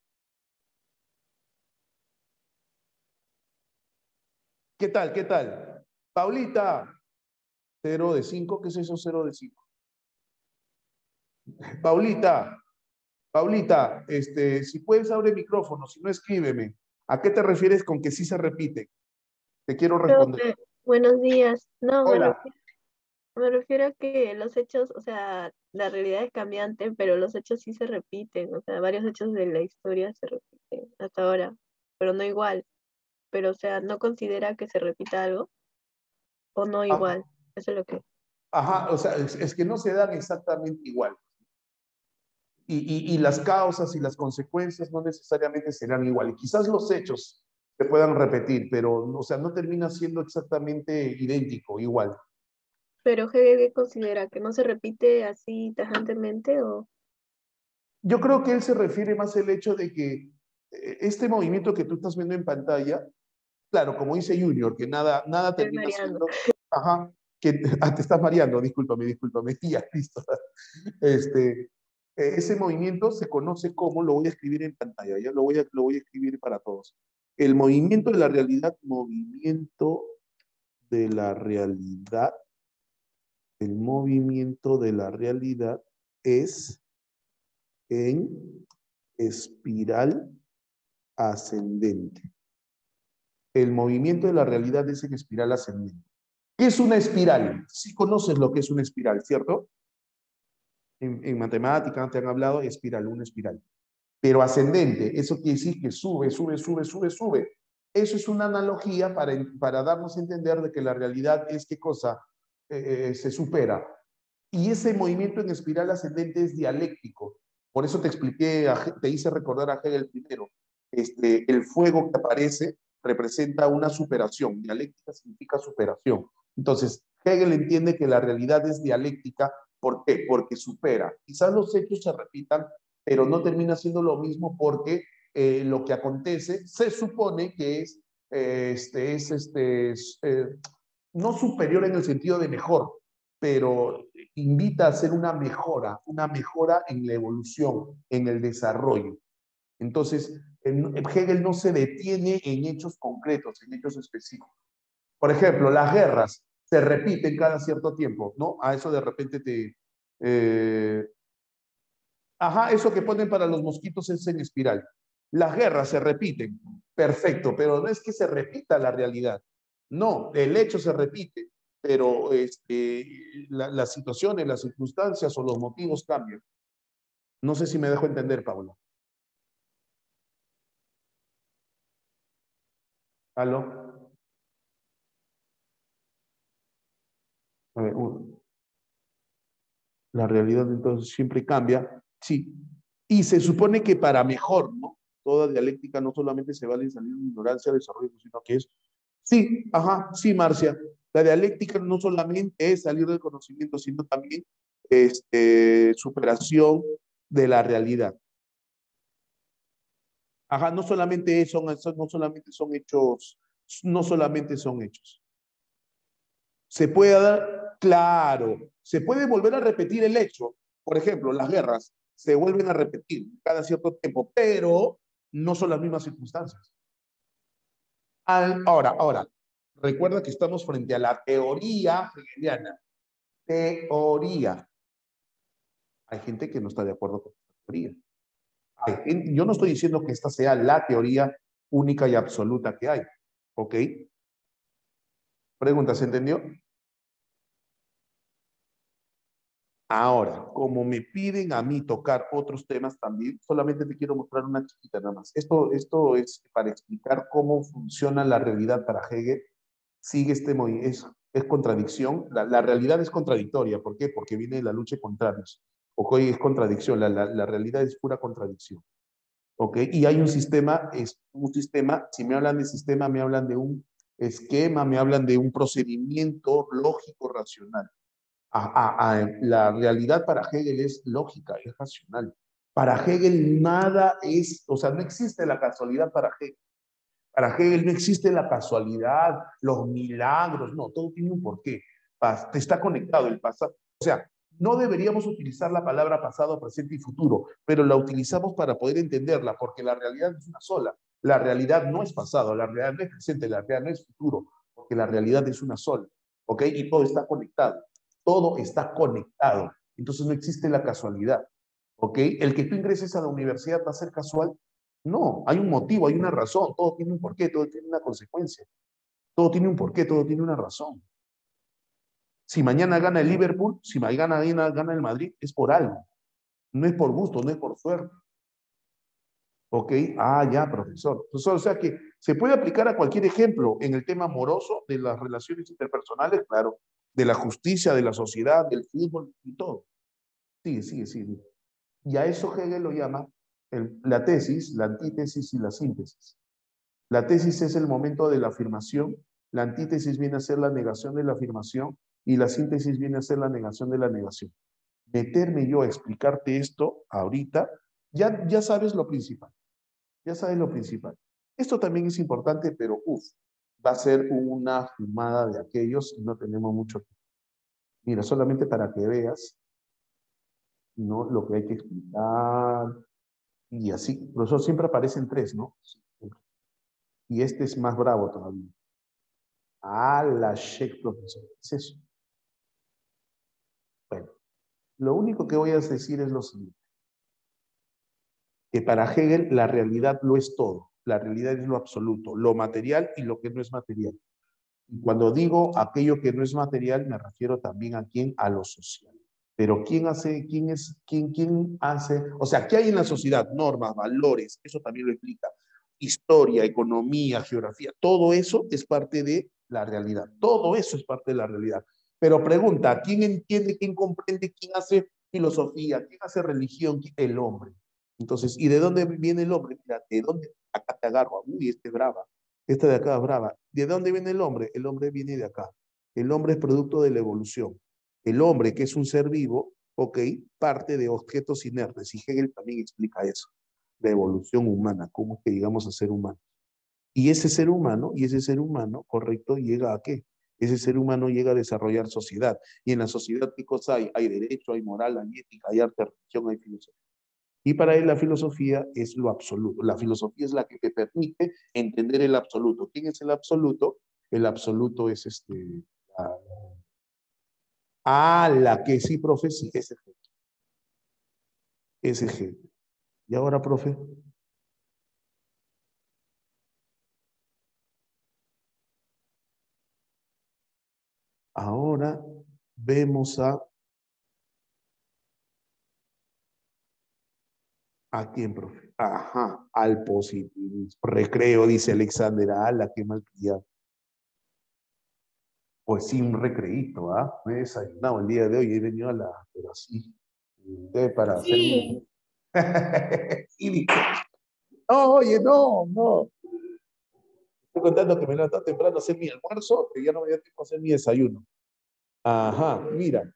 ¿Qué tal? ¿Qué tal? Paulita, 0 de 5, ¿qué es eso 0 de 5? Paulita, Paulita, si puedes abre el micrófono, si no escríbeme. ¿A qué te refieres con que sí se repite? Te quiero responder. Profe, buenos días. No, Hola. me refiero a que los hechos, o sea, la realidad es cambiante, pero los hechos sí se repiten, o sea, varios hechos de la historia se repiten hasta ahora, pero no igual. Pero, o sea, ¿no considera que se repita algo o no Ah, igual? Eso es lo que... ajá, o sea, es que no se dan exactamente igual. y las causas y las consecuencias no necesariamente serán iguales. Quizás los hechos se puedan repetir, pero o sea, no termina siendo exactamente idéntico, igual. Pero Hegel considera que no se repite así tajantemente o Yo creo que él se refiere más al hecho de que este movimiento que tú estás viendo en pantalla, claro, como dice Junior, que nada estoy termina mareando. siendo, ajá, que te estás mareando, discúlpame, ya, listo. Este, ese movimiento se conoce como, lo voy a escribir en pantalla, ya lo voy a escribir para todos. El movimiento de la realidad, movimiento de la realidad, el movimiento de la realidad es en espiral ascendente. El movimiento de la realidad es en espiral ascendente. ¿Qué es una espiral? Sí conoces lo que es una espiral, ¿cierto? En matemáticas te han hablado de espiral, una espiral. Pero ascendente, eso quiere decir que sube. Eso es una analogía para darnos a entender de que la realidad es qué cosa se supera. Y ese movimiento en espiral ascendente es dialéctico. Por eso te expliqué, te hice recordar a Hegel primero. El fuego que aparece representa una superación. Dialéctica significa superación. Entonces, Hegel entiende que la realidad es dialéctica. ¿Por qué? Porque supera. Quizás los hechos se repitan, pero no termina siendo lo mismo porque lo que acontece se supone que no superior en el sentido de mejor, pero invita a hacer una mejora en la evolución, en el desarrollo. Entonces, Hegel no se detiene en hechos concretos, en hechos específicos. Por ejemplo, las guerras se repiten cada cierto tiempo, ¿no? A eso de repente eh, ajá, eso que ponen para los mosquitos es en espiral. Las guerras se repiten, perfecto, pero no es que se repita la realidad. No, el hecho se repite, pero las situaciones, las circunstancias o los motivos cambian. No sé si me dejo entender, Paula. ¿Aló? A ver, la realidad entonces siempre cambia, sí. Y se supone que para mejor, ¿no? Toda dialéctica no solamente se vale en salir de ignorancia, desarrollo, sino que es, sí, ajá, sí, Marcia. La dialéctica no solamente es salir del conocimiento, sino también superación de la realidad. Ajá, no solamente son hechos, no solamente son hechos. Se puede dar, claro, se puede volver a repetir el hecho. Por ejemplo, las guerras se vuelven a repetir cada cierto tiempo, pero no son las mismas circunstancias. Ahora, recuerda que estamos frente a la teoría hegeliana. Teoría. Hay gente que no está de acuerdo con esta teoría. Yo no estoy diciendo que esta sea la teoría única y absoluta que hay. ¿Ok? Pregunta, ¿se entendió? Ahora, como me piden a mí tocar otros temas también, solamente te quiero mostrar una chiquita nada más. Esto es para explicar cómo funciona la realidad para Hegel. Sigue es contradicción. La realidad es contradictoria. ¿Por qué? Porque viene de la lucha de contrarios. ¿Ok? Es contradicción. La realidad es pura contradicción. ¿Ok? Y hay es un sistema, si me hablan de sistema, me hablan de un esquema, me hablan de un procedimiento lógico, racional. La realidad para Hegel es lógica, es racional. Para Hegel nada es, o sea, no existe la casualidad para Hegel. Para Hegel no existe la casualidad, los milagros, no, todo tiene un porqué. Está conectado el pasado. O sea, no deberíamos utilizar la palabra pasado, presente y futuro, pero la utilizamos para poder entenderla, porque la realidad es una sola. La realidad no es pasado, la realidad no es presente, la realidad no es futuro, porque la realidad es una sola. ¿Ok? Y todo está conectado. Todo está conectado. Entonces no existe la casualidad. ¿Ok? El que tú ingreses a la universidad va a ser casual. No, hay un motivo, hay una razón, todo tiene un porqué, todo tiene una consecuencia, todo tiene un porqué, todo tiene una razón. Si mañana gana el Liverpool, si mañana gana el Madrid, es por algo, no es por gusto, no es por suerte. ¿Ok? Ah, ya, profesor. Profesor, o sea que se puede aplicar a cualquier ejemplo en el tema amoroso, de las relaciones interpersonales, claro, de la justicia, de la sociedad, del fútbol y todo. Sigue. Y a eso Hegel lo llama la tesis, la antítesis y la síntesis. La tesis es el momento de la afirmación, la antítesis viene a ser la negación de la afirmación y la síntesis viene a ser la negación de la negación. Meterme yo a explicarte esto ahorita, ya sabes lo principal, ya sabes lo principal. Esto también es importante, pero va a ser una fumada de aquellos y no tenemos mucho tiempo. Mira, solamente para que veas, ¿no? Lo que hay que explicar y así. Profesor, siempre aparecen tres, ¿no? Y este es más bravo todavía. Ah, la check, profesor. ¿Qué es eso? Bueno, lo único que voy a decir es lo siguiente. Que para Hegel la realidad lo es todo. La realidad es lo absoluto, lo material y lo que no es material. Y cuando digo aquello que no es material, me refiero también a quién, a lo social. Pero quién hace, quién hace, o sea, ¿qué hay en la sociedad? Normas, valores, eso también lo explica. Historia, economía, geografía, todo eso es parte de la realidad. Todo eso es parte de la realidad. Pero pregunta, ¿quién entiende, quién comprende, quién hace filosofía, quién hace religión? El hombre. Entonces, ¿y de dónde viene el hombre? Mira, ¿de dónde? Acá te agarro. Uy, este es brava. Esta de acá es brava. ¿De dónde viene el hombre? El hombre viene de acá. El hombre es producto de la evolución. El hombre, que es un ser vivo, ok, parte de objetos inertes. Y Hegel también explica eso, la evolución humana, cómo es que llegamos a ser humanos. Y ese ser humano, correcto, llega a qué? Ese ser humano llega a desarrollar sociedad. Y en la sociedad, ¿qué cosa hay? Hay derecho, hay moral, hay ética, hay arte, religión, hay filosofía. Y para él la filosofía es lo absoluto. La filosofía es la que te permite entender el absoluto. ¿Quién es el absoluto? El absoluto es la, la que sí, profe, sí, ese G. Y ahora, profe, ahora vemos ¿a quién, profe? Ajá, al positivismo. Recreo, dice Alexander, la que malcriado. Pues sí, un recreíto, ¿ah? Me he desayunado el día de hoy, he venido pero sí, para hacer Sí, sí, no, oye, no. Estoy contando que me levanté temprano a hacer mi almuerzo, que ya no me dio tiempo a hacer mi desayuno. Ajá, mira,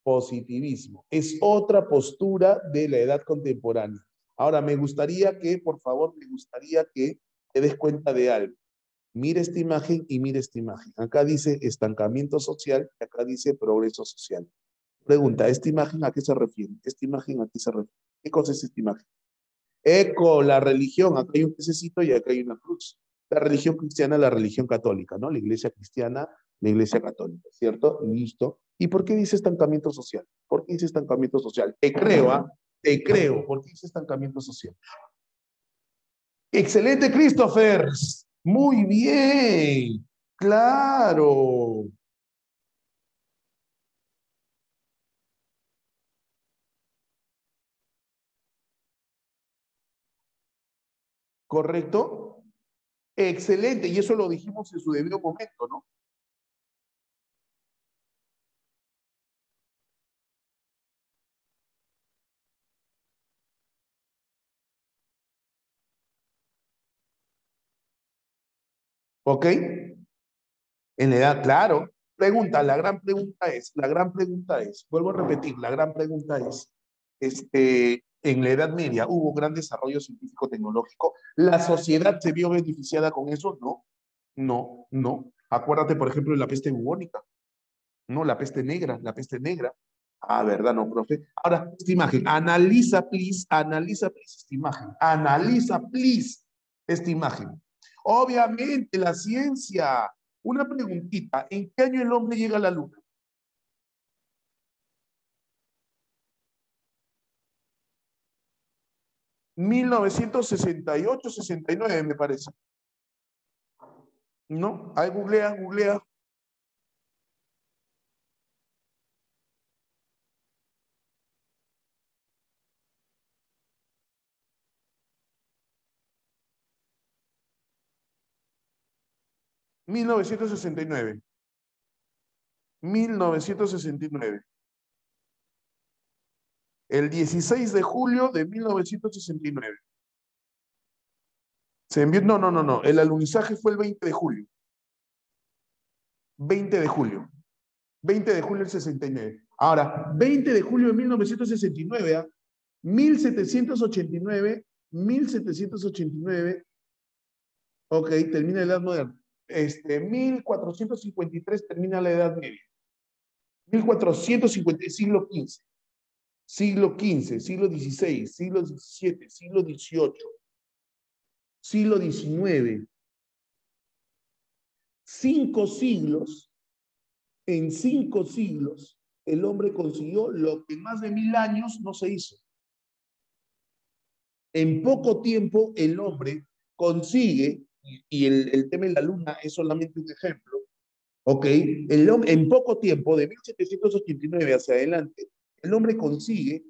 positivismo. Es otra postura de la edad contemporánea. Ahora, por favor, me gustaría que te des cuenta de algo. Mira esta imagen y mira esta imagen. Acá dice estancamiento social y acá dice progreso social. Pregunta, ¿esta imagen a qué se refiere? ¿Esta imagen a qué se refiere? ¿Qué cosa es esta imagen? Eco, la religión. Acá hay un pececito y acá hay una cruz. La religión cristiana, la religión católica, ¿no? La iglesia cristiana, la iglesia católica, ¿cierto? Listo. ¿Y por qué dice estancamiento social? ¿Por qué dice estancamiento social? Te creo, ¿ah? Te creo. ¿Por qué dice estancamiento social? Excelente, Christopher. Muy bien. Claro. ¿Correcto? Excelente. Y eso lo dijimos en su debido momento, ¿no? ¿Ok? En la edad, claro. Pregunta, la gran pregunta es, vuelvo a repetir, la gran pregunta es, en la Edad Media hubo gran desarrollo científico-tecnológico. ¿La sociedad se vio beneficiada con eso? No, no. Acuérdate, por ejemplo, de la peste bubónica, ¿no? La peste negra. Ah, ¿verdad? No, profe. Ahora, esta imagen, analiza, please, esta imagen. Analiza, please, esta imagen. Obviamente, la ciencia. Una preguntita, ¿en qué año el hombre llega a la luna? 1968, 69, me parece. ¿No? Ahí googlea. 1969. 1969. El 16 de julio de 1969. Se envió, no. El alunizaje fue el 20 de julio. 20 de julio. 20 de julio del 69. Ahora, 20 de julio de 1969, ¿eh? 1789, 1789, ok, termina la Edad Moderna. 1453 termina la Edad Media. 1450, siglo XV, siglo XV, siglo XVI, siglo XVII, siglo XVIII, siglo XIX. 5 siglos, en 5 siglos, el hombre consiguió lo que en más de 1000 años no se hizo. En poco tiempo el hombre consigue, y el tema de la luna es solamente un ejemplo, ¿ok? En poco tiempo, de 1789 hacia adelante, el hombre consigue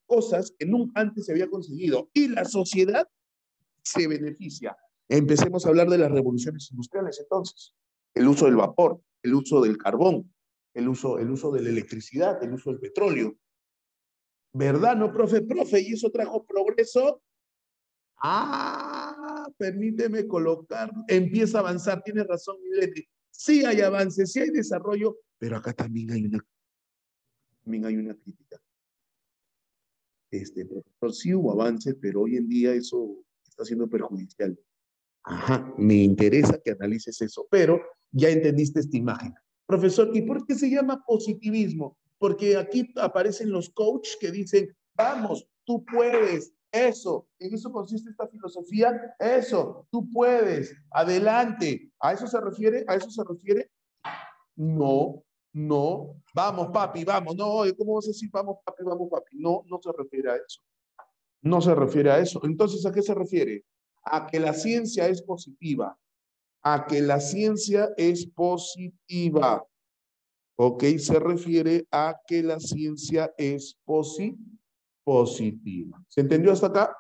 cosas que nunca antes se había conseguido y la sociedad se beneficia. Empecemos a hablar de las revoluciones industriales entonces. El uso del vapor, el uso del carbón, el uso de la electricidad, el uso del petróleo. ¿Verdad, no, profe? Profe, ¿y eso trajo progreso? Ah, permíteme colocar, empieza a avanzar, tiene razón, Milene. Sí hay avances, sí hay desarrollo, pero acá también hay una crítica. Profesor, sí hubo avances, pero hoy en día eso está siendo perjudicial. Ajá, me interesa que analices eso, pero ya entendiste esta imagen. Profesor, ¿y por qué se llama positivismo? Porque aquí aparecen los coaches que dicen, vamos, tú puedes, eso, en eso consiste esta filosofía, eso, tú puedes, adelante. ¿A eso se refiere? ¿A eso se refiere? No, no, vamos papi, vamos, no, ¿cómo vas a decir vamos papi? No, no se refiere a eso. No se refiere a eso. Entonces, ¿a qué se refiere? A que la ciencia es positiva. A que la ciencia es positiva. ¿Ok? Se refiere a que la ciencia es positiva. ¿Se entendió hasta acá?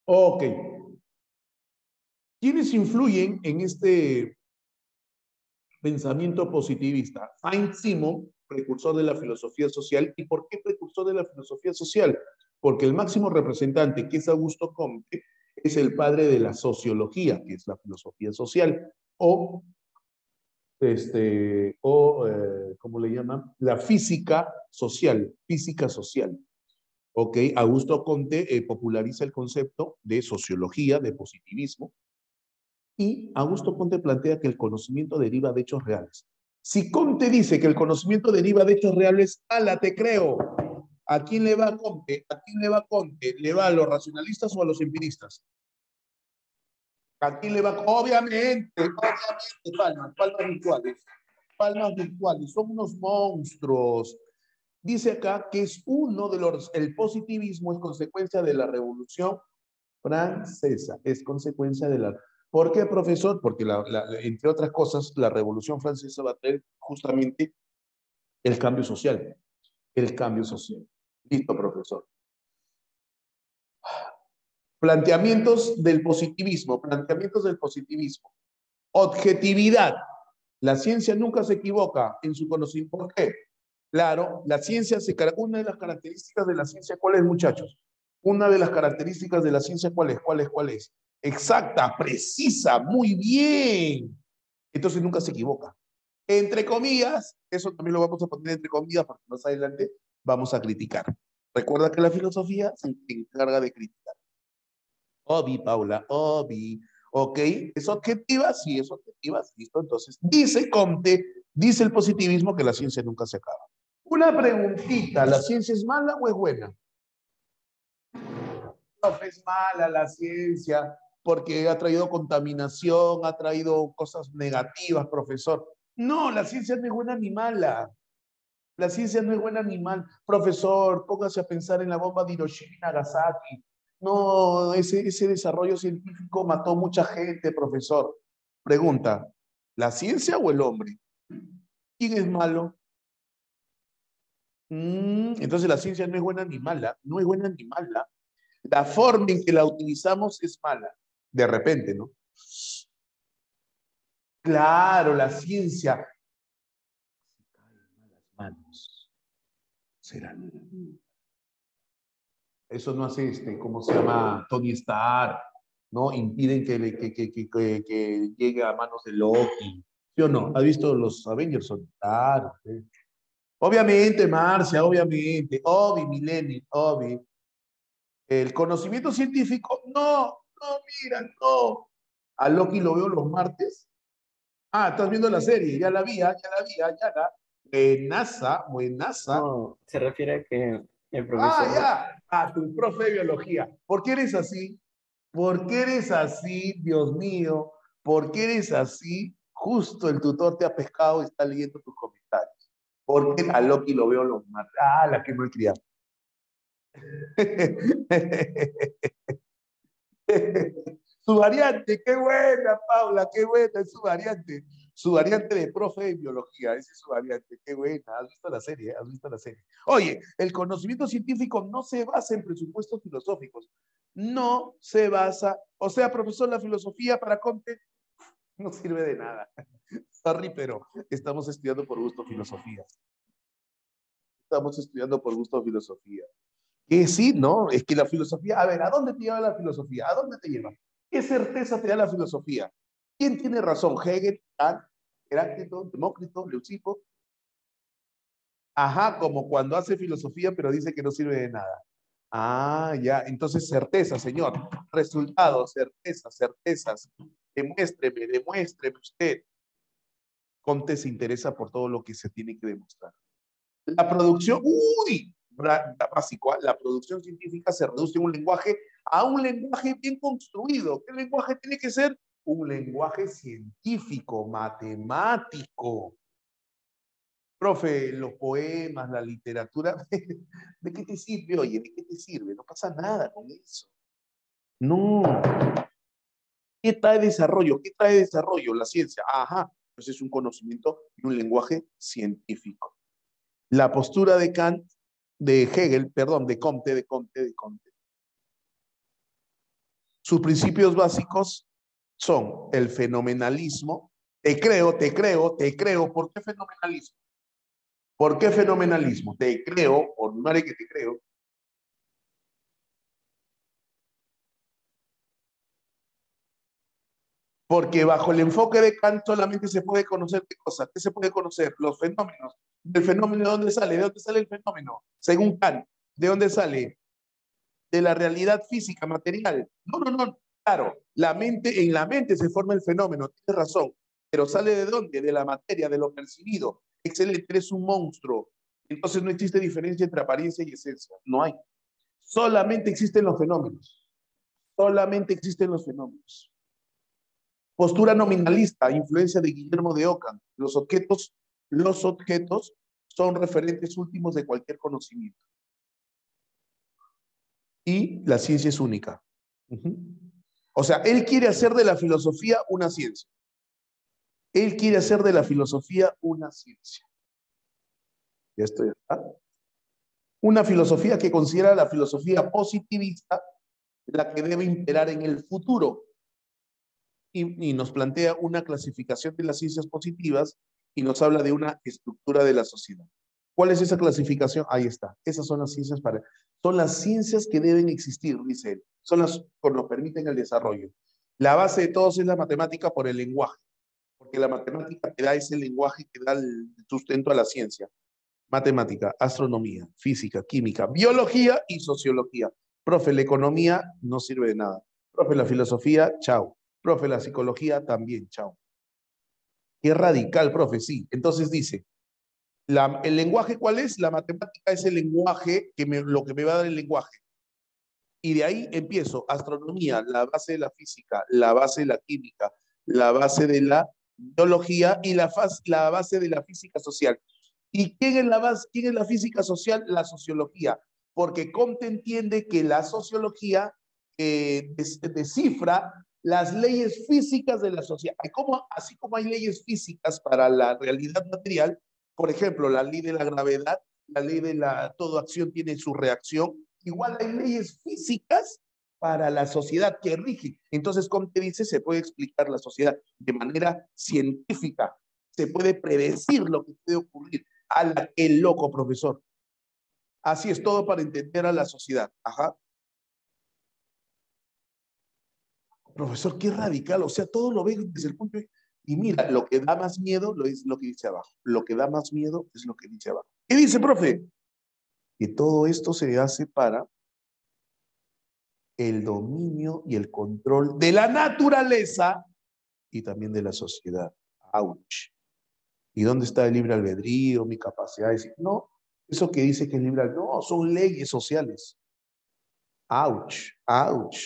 Ok. ¿Quiénes influyen en este pensamiento positivista? Saint-Simon, precursor de la filosofía social. ¿Y por qué precursor de la filosofía social? Porque el máximo representante, que es Augusto Comte, es el padre de la sociología, que es la filosofía social, ¿cómo le llaman? La física social, física social. ¿Ok? Augusto Comte populariza el concepto de sociología, de positivismo, y Augusto Comte plantea que el conocimiento deriva de hechos reales. Si Comte dice que el conocimiento deriva de hechos reales, ala, te creo. ¿A quién le va Comte? ¿A quién le va Comte? ¿Le va a los racionalistas o a los empiristas? ¿A quién le va? Obviamente, palmas virtuales. Palmas virtuales, son unos monstruos. Dice acá que es uno de los, el positivismo es consecuencia de la Revolución Francesa, es consecuencia de la... ¿Por qué, profesor? Porque, entre otras cosas, la Revolución Francesa va a traer justamente el cambio social. El cambio social. Listo, profesor. Planteamientos del positivismo, planteamientos del positivismo. Objetividad. La ciencia nunca se equivoca en su conocimiento. ¿Por qué? Claro, la ciencia una de las características de la ciencia, ¿cuál es, muchachos? Una de las características de la ciencia, ¿cuál es? Exacta, precisa, muy bien. Entonces nunca se equivoca. Entre comillas, eso también lo vamos a poner entre comillas porque más adelante vamos a criticar. Recuerda que la filosofía se encarga de criticar. Obi, Paula, Obi. ¿Ok? ¿Es objetiva? Sí, es objetiva. Listo. Entonces, dice Comte, dice el positivismo que la ciencia nunca se acaba. Una preguntita, ¿la ciencia es mala o es buena? No, es mala la ciencia porque ha traído contaminación, ha traído cosas negativas, profesor. No, la ciencia no es buena ni mala. La ciencia no es buena ni mal. Profesor, póngase a pensar en la bomba de Hiroshima y Nagasaki. No, ese desarrollo científico mató mucha gente, profesor. Pregunta, ¿la ciencia o el hombre? ¿Quién es malo? Entonces la ciencia no es buena ni mala, no es buena ni mala. La forma en que la utilizamos es mala. De repente, ¿no? Claro, la ciencia cae en malas manos. Será. Eso no hace, ¿cómo se llama? Tony Stark, ¿no? Impiden que llegue a manos de Loki. ¿Sí o no? ¿Has visto los Avengers? Claro. ¿Sí? Obviamente, Marcia, obviamente. Obi, Millennium, Obi. El conocimiento científico, no, no, mira, no. A Loki lo veo los martes. Ah, estás viendo la serie, ya la vi, ya la vi, ya la. Buenaza, buenaza. No, se refiere a que el Ah, profesor, ya, a tu profe de biología. ¿Por qué eres así? ¿Por qué eres así, Dios mío? ¿Por qué eres así? Justo el tutor te ha pescado y está leyendo tus comentarios. ¿Por qué a Loki lo veo los martes? Ah, la que me he criado. Su variante, qué buena, Paula, qué buena, es su variante. Su variante de profe de biología, esa es su variante, qué buena. ¿Has visto la serie? ¿Has visto la serie? Oye, el conocimiento científico no se basa en presupuestos filosóficos. No se basa, o sea, profesor, la filosofía para Comte no sirve de nada. Sorry, pero estamos estudiando por gusto filosofía. Estamos estudiando por gusto filosofía. Que sí, ¿no? Es que la filosofía, a ver, ¿a dónde te lleva la filosofía? ¿A dónde te lleva? ¿Qué certeza te da la filosofía? ¿Quién tiene razón? ¿Hegel, Kant, Heráclito, Demócrito, Leucipo? Ajá, como cuando hace filosofía, pero dice que no sirve de nada. Ah, ya, entonces certeza, señor. Resultados, certezas, certezas. Demuéstreme, demuéstreme usted. Comte se interesa por todo lo que se tiene que demostrar. La producción, uy, básico, la producción científica se reduce a un lenguaje bien construido. ¿Qué lenguaje tiene que ser? Un lenguaje científico, matemático. Profe, los poemas, la literatura, ¿de qué te sirve? Oye, ¿de qué te sirve? No pasa nada con eso. No. ¿Qué trae desarrollo? ¿Qué trae desarrollo? La ciencia. Ajá, pues es un conocimiento y un lenguaje científico. La postura de Kant, de Hegel, perdón, de Comte. Sus principios básicos son el fenomenalismo. Te creo. ¿Por qué fenomenalismo? ¿Por qué fenomenalismo? Te creo, por madre que te creo. Porque bajo el enfoque de Kant solamente se puede conocer qué cosa. ¿Qué se puede conocer? Los fenómenos. ¿El fenómeno de dónde sale? ¿De dónde sale el fenómeno? Según Kant, ¿de dónde sale? De la realidad física, material. No. Claro, en la mente se forma el fenómeno, tienes razón. Pero ¿sale de dónde? De la materia, de lo percibido. Excelente, eres un monstruo. Entonces no existe diferencia entre apariencia y esencia. No hay. Solamente existen los fenómenos. Solamente existen los fenómenos. Postura nominalista, influencia de Guillermo de Ockham. Los objetos son referentes últimos de cualquier conocimiento. Y la ciencia es única. O sea, él quiere hacer de la filosofía una ciencia. Él quiere hacer de la filosofía una ciencia. Ya estoy acá. Una filosofía que considera la filosofía positivista la que debe imperar en el futuro. Y nos plantea una clasificación de las ciencias positivas y nos habla de una estructura de la sociedad. ¿Cuál es esa clasificación? Ahí está. Esas son las son las ciencias que deben existir, dice él. Son las que nos permiten el desarrollo. La base de todos es la matemática por el lenguaje, porque la matemática te da ese lenguaje que da el sustento a la ciencia. Matemática, astronomía, física, química, biología y sociología. Profe, la economía no sirve de nada. Profe, la filosofía, chao. Profe, la psicología también, chao. Qué radical, profe, sí. Entonces dice, ¿el lenguaje cuál es? La matemática es el lenguaje, lo que me va a dar el lenguaje. Y de ahí empiezo, astronomía, la base de la física, la base de la química, la base de la biología y la base de la física social. ¿Y quién es la física social? La sociología. Porque Comte entiende que la sociología descifra las leyes físicas de la sociedad. Así como hay leyes físicas para la realidad material, por ejemplo, la ley de la gravedad, la ley de toda acción tiene su reacción, igual hay leyes físicas para la sociedad que rigen. Entonces, como te dice, se puede explicar la sociedad de manera científica, se puede predecir lo que puede ocurrir. El loco, profesor. Así es, todo para entender a la sociedad. Ajá. Profesor, qué radical, o sea, todo lo ve desde el punto de... Y mira, lo que da más miedo es lo que dice abajo. Lo que da más miedo es lo que dice abajo. ¿Qué dice, profe? Que todo esto se hace para el dominio y el control de la naturaleza y también de la sociedad. ¡Auch! ¿Y dónde está el libre albedrío, mi capacidad de decir? No, eso que dice que es libre albedrío, no, son leyes sociales. ¡Auch! ¡Auch!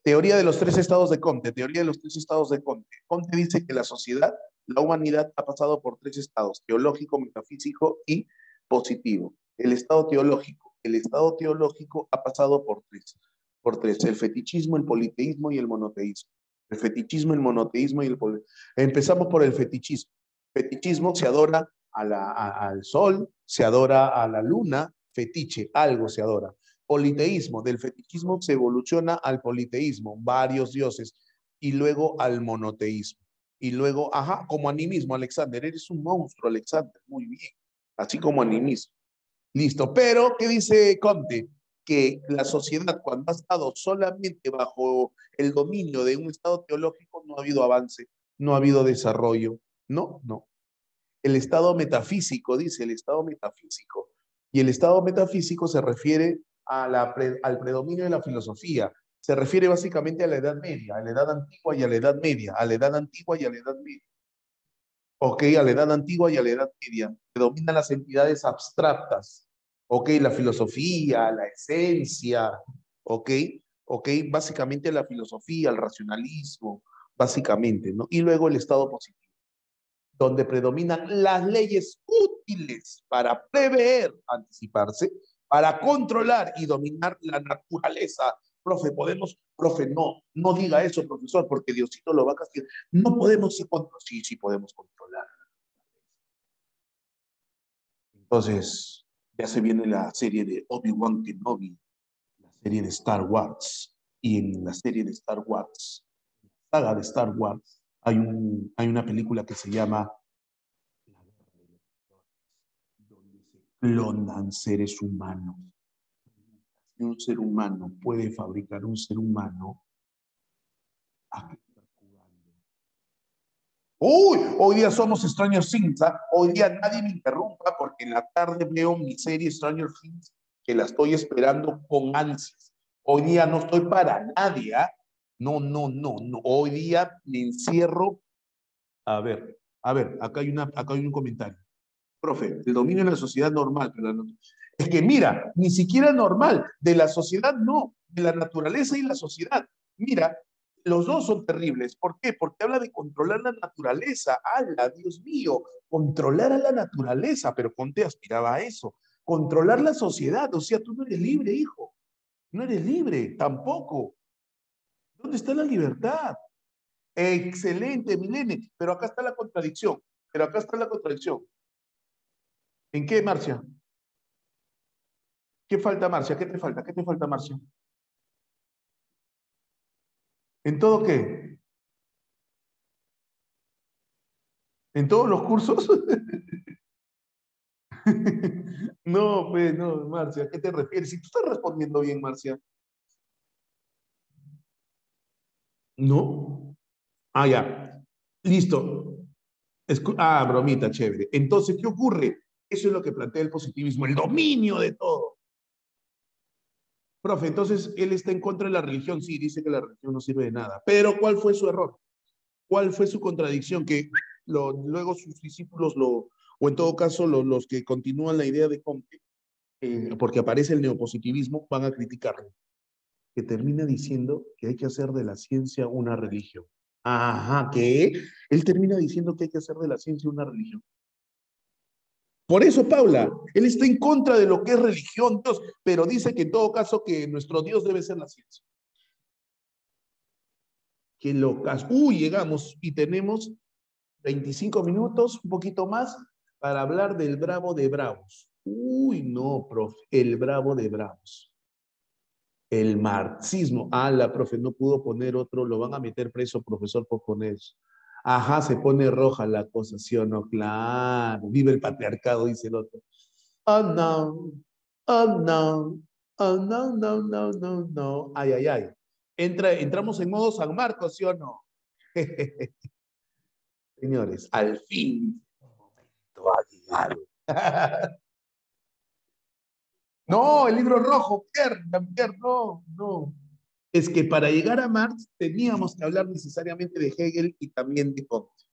Teoría de los tres estados de Comte, teoría de los tres estados de Comte. Comte dice que la sociedad, la humanidad ha pasado por tres estados, teológico, metafísico y positivo. El estado teológico ha pasado por tres, el fetichismo, el politeísmo y el monoteísmo. El fetichismo, el monoteísmo y el politeísmo. Empezamos por el fetichismo. Fetichismo se adora al sol, se adora a la luna, fetiche, algo se adora. Politeísmo, del fetichismo se evoluciona al politeísmo, varios dioses, y luego al monoteísmo. Y luego, como animismo, Alexander, eres un monstruo, Alexander, muy bien, así como animismo. Listo, pero, ¿qué dice Comte? Que la sociedad, cuando ha estado solamente bajo el dominio de un estado teológico, no ha habido avance, no ha habido desarrollo, no. El estado metafísico, dice, el estado metafísico. Y el estado metafísico se refiere al predominio de la filosofía. Se refiere básicamente a la Edad Media, a la Edad Antigua y a la Edad Media, a la Edad Antigua y a la Edad Media. Ok, a la Edad Antigua y a la Edad Media. Predominan las entidades abstractas. Ok, la filosofía, la esencia. Ok, básicamente la filosofía, el racionalismo, básicamente, ¿no? Y luego el estado positivo, donde predominan las leyes útiles para prever, anticiparse, para controlar y dominar la naturaleza. Profe, no diga eso, profesor, porque Diosito lo va a castigar. No podemos controlar. Sí podemos controlar. Entonces, ya se viene la serie de Obi-Wan Kenobi, la serie de Star Wars. Y en la serie de Star Wars, la saga de Star Wars, hay una película que se llama clonan seres humanos. Y un ser humano puede fabricar un ser humano. Uy, hoy día somos Stranger Things, ¿eh? Hoy día nadie me interrumpa porque en la tarde veo mi serie Stranger Things que la estoy esperando con ansias. Hoy día no estoy para nadie, ¿eh? No. Hoy día me encierro. A ver, acá hay un comentario. Profe, el dominio de la sociedad normal. Es que mira, ni siquiera normal, de la sociedad no, de la naturaleza y la sociedad. Mira, los dos son terribles. ¿Por qué? Porque habla de controlar la naturaleza. ¡Hala, Dios mío! Controlar a la naturaleza, pero Conte aspiraba a eso. Controlar la sociedad, o sea, tú no eres libre, hijo. No eres libre, tampoco. ¿Dónde está la libertad? Excelente, Milene, pero acá está la contradicción. ¿En qué, Marcia? ¿Qué falta, Marcia? ¿Qué te falta? ¿Qué te falta, Marcia? ¿En todo qué? ¿En todos los cursos? No, pues, no, Marcia, ¿a qué te refieres? Si tú estás respondiendo bien, Marcia. ¿No? Ya. Listo. Bromita, chévere. Entonces, ¿qué ocurre? Eso es lo que plantea el positivismo, el dominio de todo. Profe, entonces él está en contra de la religión. Sí, dice que la religión no sirve de nada. Pero ¿cuál fue su error? ¿Cuál fue su contradicción? Que luego sus discípulos, o en todo caso los que continúan la idea de Comte, porque aparece el neopositivismo, van a criticarlo. Que termina diciendo que hay que hacer de la ciencia una religión. ¿Qué? Él termina diciendo que hay que hacer de la ciencia una religión. Por eso, Paula, él está en contra de lo que es religión, Dios, pero dice que en todo caso que nuestro Dios debe ser la ciencia. Qué locas. Uy, llegamos y tenemos 25 minutos, un poquito más, para hablar del Bravo de Bravos. Uy, no, profe, el Bravo de Bravos. El marxismo. Ah, la profe no pudo poner otro, lo van a meter preso, profesor, por poner eso. Ajá, se pone roja la cosa, ¿sí o no? Claro, vive el patriarcado, dice el otro. Oh, no, oh, no, oh, no, no, no, no, no. Ay, ay, ay. Entramos en modo San Marcos, ¿sí o no? Señores, al fin, un momento ha llegado. No, el libro rojo, Pierre, no, no. Es que para llegar a Marx teníamos que hablar necesariamente de Hegel y también de Comte.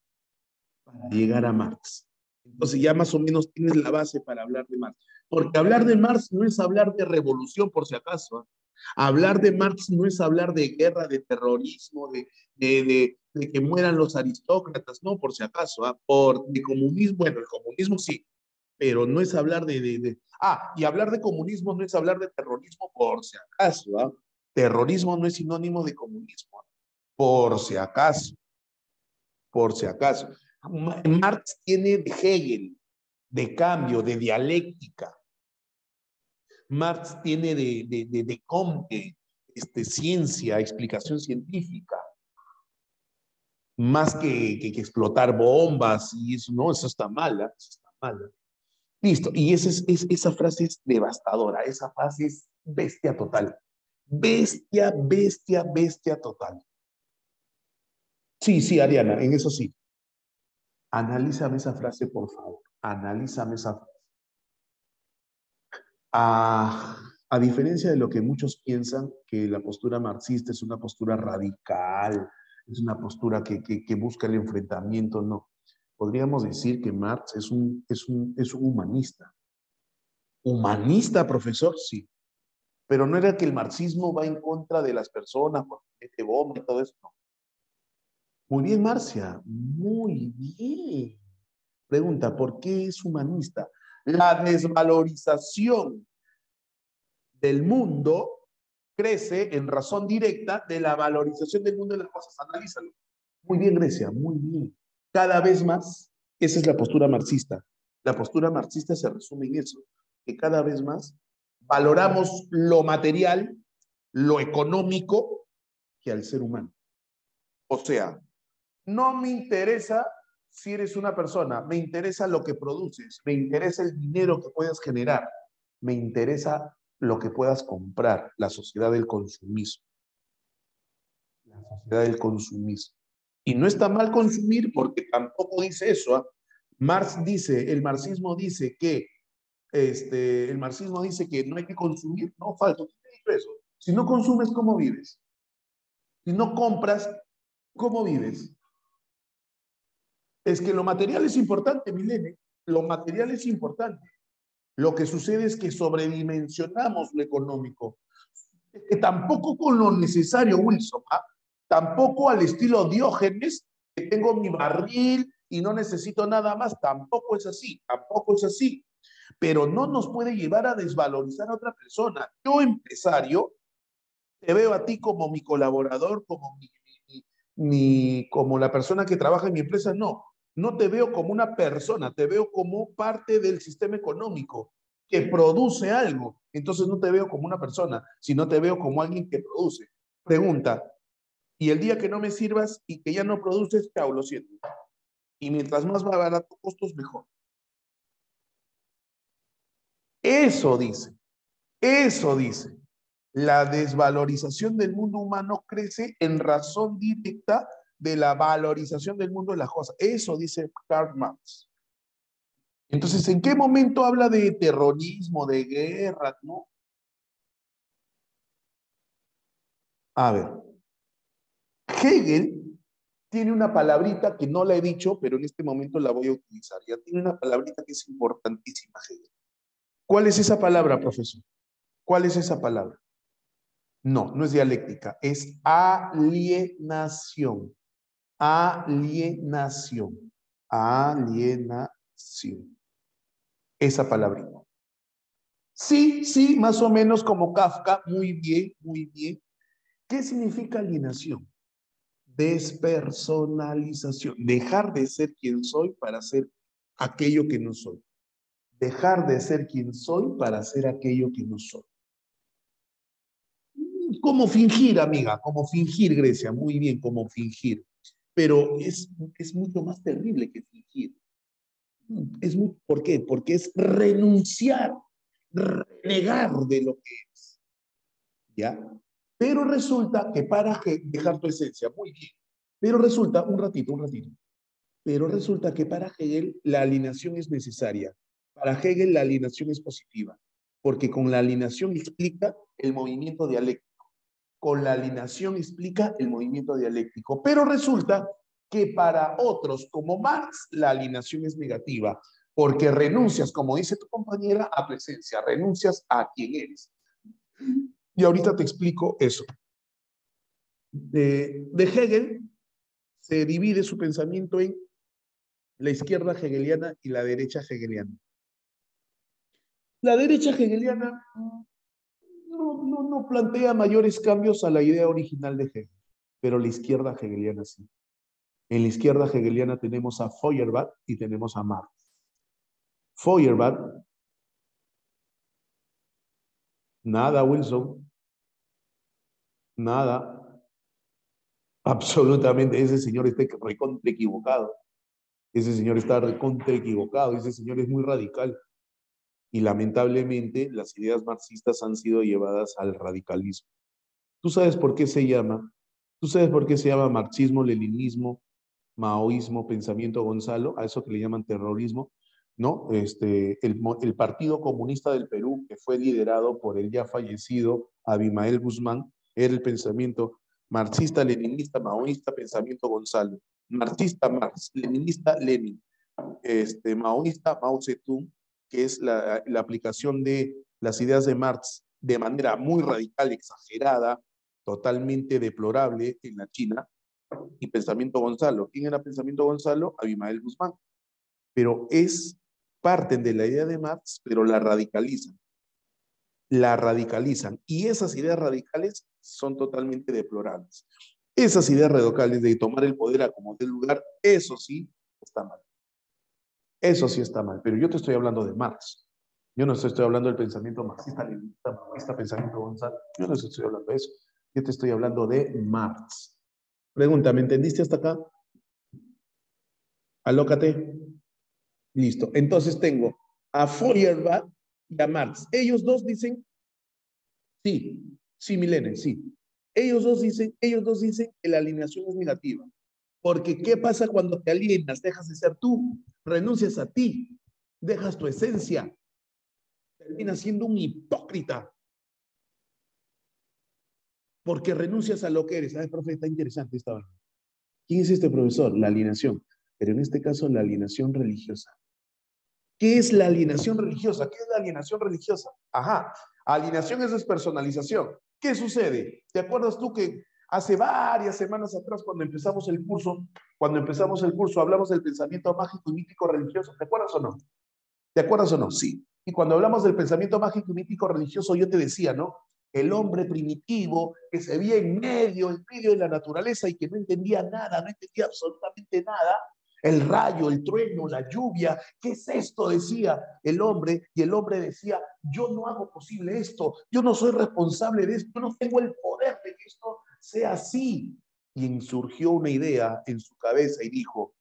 Para llegar a Marx. Entonces ya más o menos tienes la base para hablar de Marx. Porque hablar de Marx no es hablar de revolución, por si acaso. Hablar de Marx no es hablar de guerra, de terrorismo, de que mueran los aristócratas, no, por si acaso. De comunismo, bueno, el comunismo sí, pero no es hablar y hablar de comunismo no es hablar de terrorismo, por si acaso. Terrorismo no es sinónimo de comunismo, por si acaso, por si acaso. Marx tiene de Hegel, de cambio, de dialéctica. Marx tiene de Comte, ciencia, explicación científica, más que explotar bombas y eso, no, eso está mala, eso está mala. Listo, y esa frase es devastadora, esa frase es bestia total. Bestia, bestia, bestia total. Sí, sí, Ariana, en eso sí. Analízame esa frase, por favor. Analízame esa frase. A diferencia de lo que muchos piensan, que la postura marxista es una postura radical, es una postura que busca el enfrentamiento, no. Podríamos decir que Marx es un humanista. ¿Humanista, profesor? Sí. Pero no era que el marxismo va en contra de las personas, porque mete bomba y todo eso, no. Muy bien, Marcia, muy bien. Pregunta, ¿por qué es humanista? La desvalorización del mundo crece en razón directa de la valorización del mundo de las cosas. Analízalo. Muy bien, Grecia, muy bien. Cada vez más, esa es la postura marxista. La postura marxista se resume en eso, que cada vez más valoramos lo material, lo económico, que al ser humano. O sea, no me interesa si eres una persona, me interesa lo que produces, me interesa el dinero que puedas generar, me interesa lo que puedas comprar, la sociedad del consumismo. La sociedad del consumismo. Y no está mal consumir porque tampoco dice eso. Marx dice, el marxismo dice que no hay que consumir, no, falso, ¿quién te dijo eso? Si no consumes, ¿cómo vives? Si no compras, ¿cómo vives? Es que lo material es importante, Milene. Lo material es importante. Lo que sucede es que sobredimensionamos lo económico. Que tampoco con lo necesario, Wilson. Tampoco al estilo Diógenes, que tengo mi barril y no necesito nada más. Tampoco es así. Tampoco es así. Pero no nos puede llevar a desvalorizar a otra persona. Yo, empresario, te veo a ti como mi colaborador, como como la persona que trabaja en mi empresa. No, no te veo como una persona, te veo como parte del sistema económico que produce algo. Entonces no te veo como una persona, sino te veo como alguien que produce. Pregunta, y el día que no me sirvas y que ya no produces, chao, lo siento. Y mientras más barato costos, mejor. Eso dice, eso dice. La desvalorización del mundo humano crece en razón directa de la valorización del mundo de las cosas. Eso dice Karl Marx. Entonces, ¿en qué momento habla de terrorismo, de guerra, no? A ver, Hegel tiene una palabrita que no la he dicho, pero en este momento la voy a utilizar. Ya tiene una palabrita que es importantísima, Hegel. ¿Cuál es esa palabra, profesor? ¿Cuál es esa palabra? No, no es dialéctica, es alienación. Alienación. Alienación. Esa palabrita. Sí, sí, más o menos como Kafka. Muy bien, muy bien. ¿Qué significa alienación? Despersonalización. Dejar de ser quien soy para ser aquello que no soy. Dejar de ser quien soy para ser aquello que no soy. Como fingir, amiga, como fingir, Grecia, muy bien, como fingir. Pero es mucho más terrible que fingir. ¿Por qué? Porque es renunciar, renegar de lo que es. ¿Ya? Pero resulta que para dejar tu esencia, muy bien. Pero resulta, un ratito. Pero resulta que para Hegel la alineación es necesaria. Para Hegel la alineación es positiva, porque con la alineación explica el movimiento dialéctico. Con la alineación explica el movimiento dialéctico. Pero resulta que para otros, como Marx, la alineación es negativa, porque renuncias, como dice tu compañera, a tu esencia, renuncias a quien eres. Y ahorita te explico eso. De Hegel se divide su pensamiento en la izquierda hegeliana y la derecha hegeliana. La derecha hegeliana no plantea mayores cambios a la idea original de Hegel, pero la izquierda hegeliana sí. En la izquierda hegeliana tenemos a Feuerbach y tenemos a Marx. Feuerbach, nada, Wilson, nada, absolutamente, ese señor está recontra equivocado. Ese señor está recontra equivocado, ese señor es muy radical. Y lamentablemente las ideas marxistas han sido llevadas al radicalismo. ¿Tú sabes por qué se llama? ¿Tú sabes por qué se llama marxismo, leninismo, maoísmo, pensamiento Gonzalo? A eso que le llaman terrorismo, ¿no? El Partido Comunista del Perú, que fue liderado por el ya fallecido Abimael Guzmán, era el pensamiento marxista, leninista, maoísta, pensamiento Gonzalo. Marxista, Marx, leninista, Lenin. Maoísta, Mao Zedong, que es la aplicación de las ideas de Marx de manera muy radical, exagerada, totalmente deplorable en la China, y pensamiento Gonzalo. ¿Quién era pensamiento Gonzalo? Abimael Guzmán. Pero parten de la idea de Marx, pero la radicalizan. La radicalizan. Y esas ideas radicales son totalmente deplorables. Esas ideas radicales de tomar el poder a como del lugar, eso sí está mal. Eso sí está mal, pero yo te estoy hablando de Marx. Yo no estoy hablando del pensamiento marxista, leninista, maoísta, pensamiento Gonzalo. Yo no estoy hablando de eso. Yo te estoy hablando de Marx. Pregunta, ¿me entendiste hasta acá? Alócate. Listo. Entonces tengo a Feuerbach y a Marx. Ellos dos dicen, sí, Milene, sí. Ellos dos dicen que la alineación es negativa. Porque ¿qué pasa cuando te alienas? Dejas de ser tú, renuncias a ti, dejas tu esencia, terminas siendo un hipócrita. Porque renuncias a lo que eres. ¿Sabes, profe? Está interesante esta hora. ¿Quién es este profesor? La alienación. Pero en este caso, la alienación religiosa. ¿Qué es la alienación religiosa? ¿Qué es la alienación religiosa? Ajá, alienación es despersonalización. ¿Qué sucede? ¿Te acuerdas tú que hace varias semanas atrás, cuando empezamos el curso, hablamos del pensamiento mágico y mítico religioso? ¿Te acuerdas o no? ¿Te acuerdas o no? Sí. Y cuando hablamos del pensamiento mágico y mítico religioso, yo te decía, ¿no? El hombre primitivo que se veía en medio de la naturaleza y que no entendía nada, no entendía absolutamente nada. El rayo, el trueno, la lluvia, ¿qué es esto? Decía el hombre, y el hombre decía, yo no hago posible esto, yo no soy responsable de esto, yo no tengo el poder de que esto sea así. Y surgió una idea en su cabeza y dijo,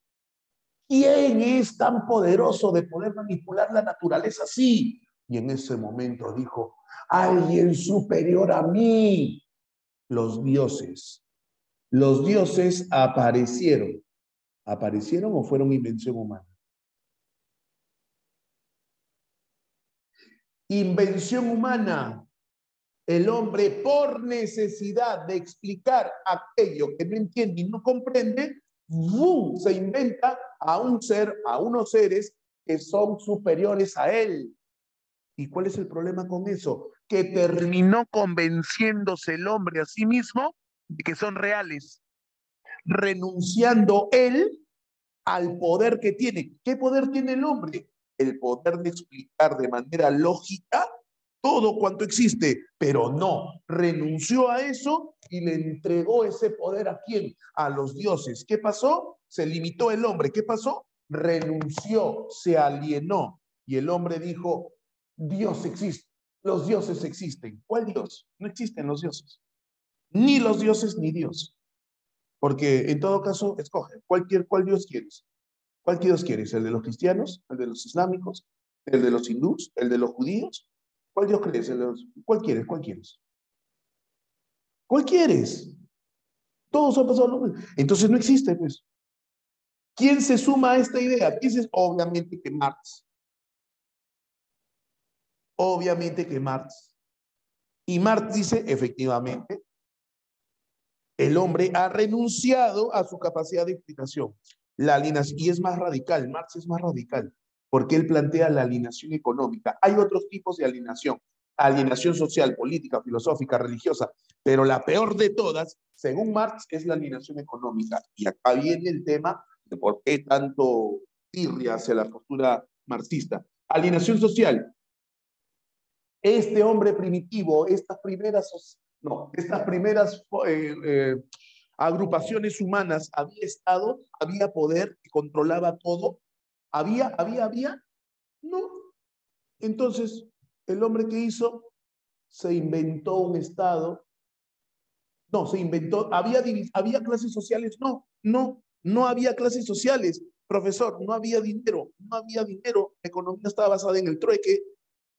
¿quién es tan poderoso de poder manipular la naturaleza así? Y en ese momento dijo, alguien superior a mí. Los dioses. Los dioses aparecieron. ¿Aparecieron o fueron invención humana? Invención humana. El hombre, por necesidad de explicar aquello que no entiende y no comprende, ¡bum!, se inventa a un ser, a unos seres que son superiores a él. ¿Y cuál es el problema con eso? Que terminó convenciéndose el hombre a sí mismo de que son reales, renunciando él al poder que tiene. ¿Qué poder tiene el hombre? El poder de explicar de manera lógica todo cuanto existe, pero no, renunció a eso y le entregó ese poder ¿a quién? A los dioses. ¿Qué pasó? Se limitó el hombre. ¿Qué pasó? Renunció, se alienó. Y el hombre dijo, Dios existe, los dioses existen. ¿Cuál Dios? No existen los dioses. Ni los dioses ni Dios. Porque en todo caso, escoge, ¿cuál Dios quieres? ¿Cuál Dios quieres? ¿El de los cristianos? ¿El de los islámicos? ¿El de los hindús? ¿El de los judíos? ¿Cuál Dios crees? ¿Cuál quieres? ¿Cuál quieres? ¿Cuál quieres? Todos han pasado lo mismo. Entonces no existe, pues. ¿Quién se suma a esta idea? Obviamente que Marx. Obviamente que Marx. Y Marx dice, efectivamente, el hombre ha renunciado a su capacidad de explicación. La alineación, y es más radical, Marx es más radical, porque él plantea la alienación económica. Hay otros tipos de alienación social, política, filosófica, religiosa, pero la peor de todas, según Marx, es la alienación económica. Y acá viene el tema de por qué tanto tirria hacia la postura marxista. Alienación social. Este hombre primitivo, estas primeras agrupaciones humanas, había estado, había poder, controlaba todo, había, no. Entonces, el hombre que hizo, se inventó un estado, no, se inventó, había clases sociales, no había clases sociales, profesor, no había dinero, la economía estaba basada en el trueque,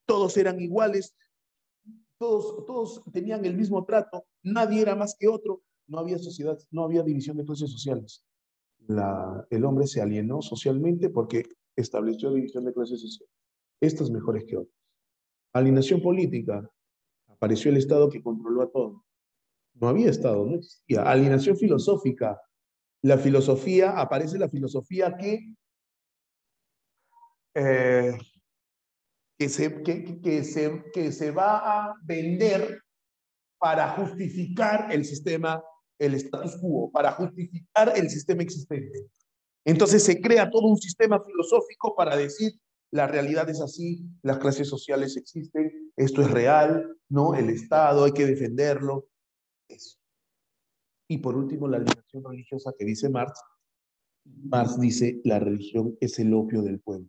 todos eran iguales, todos tenían el mismo trato, nadie era más que otro, no había sociedad, no había división de clases sociales. El hombre se alienó socialmente porque estableció división de clases sociales. Estas mejores que otras. Alienación política. Apareció el Estado que controló a todo. No había Estado, no existía. Alienación filosófica. Aparece la filosofía eh, que se va a vender para justificar el sistema, el status quo, para justificar el sistema existente. Entonces se crea todo un sistema filosófico para decir, la realidad es así, las clases sociales existen, esto es real, ¿no? El Estado, hay que defenderlo. Eso. Y por último, la alienación religiosa que dice Marx. Marx dice, la religión es el opio del pueblo.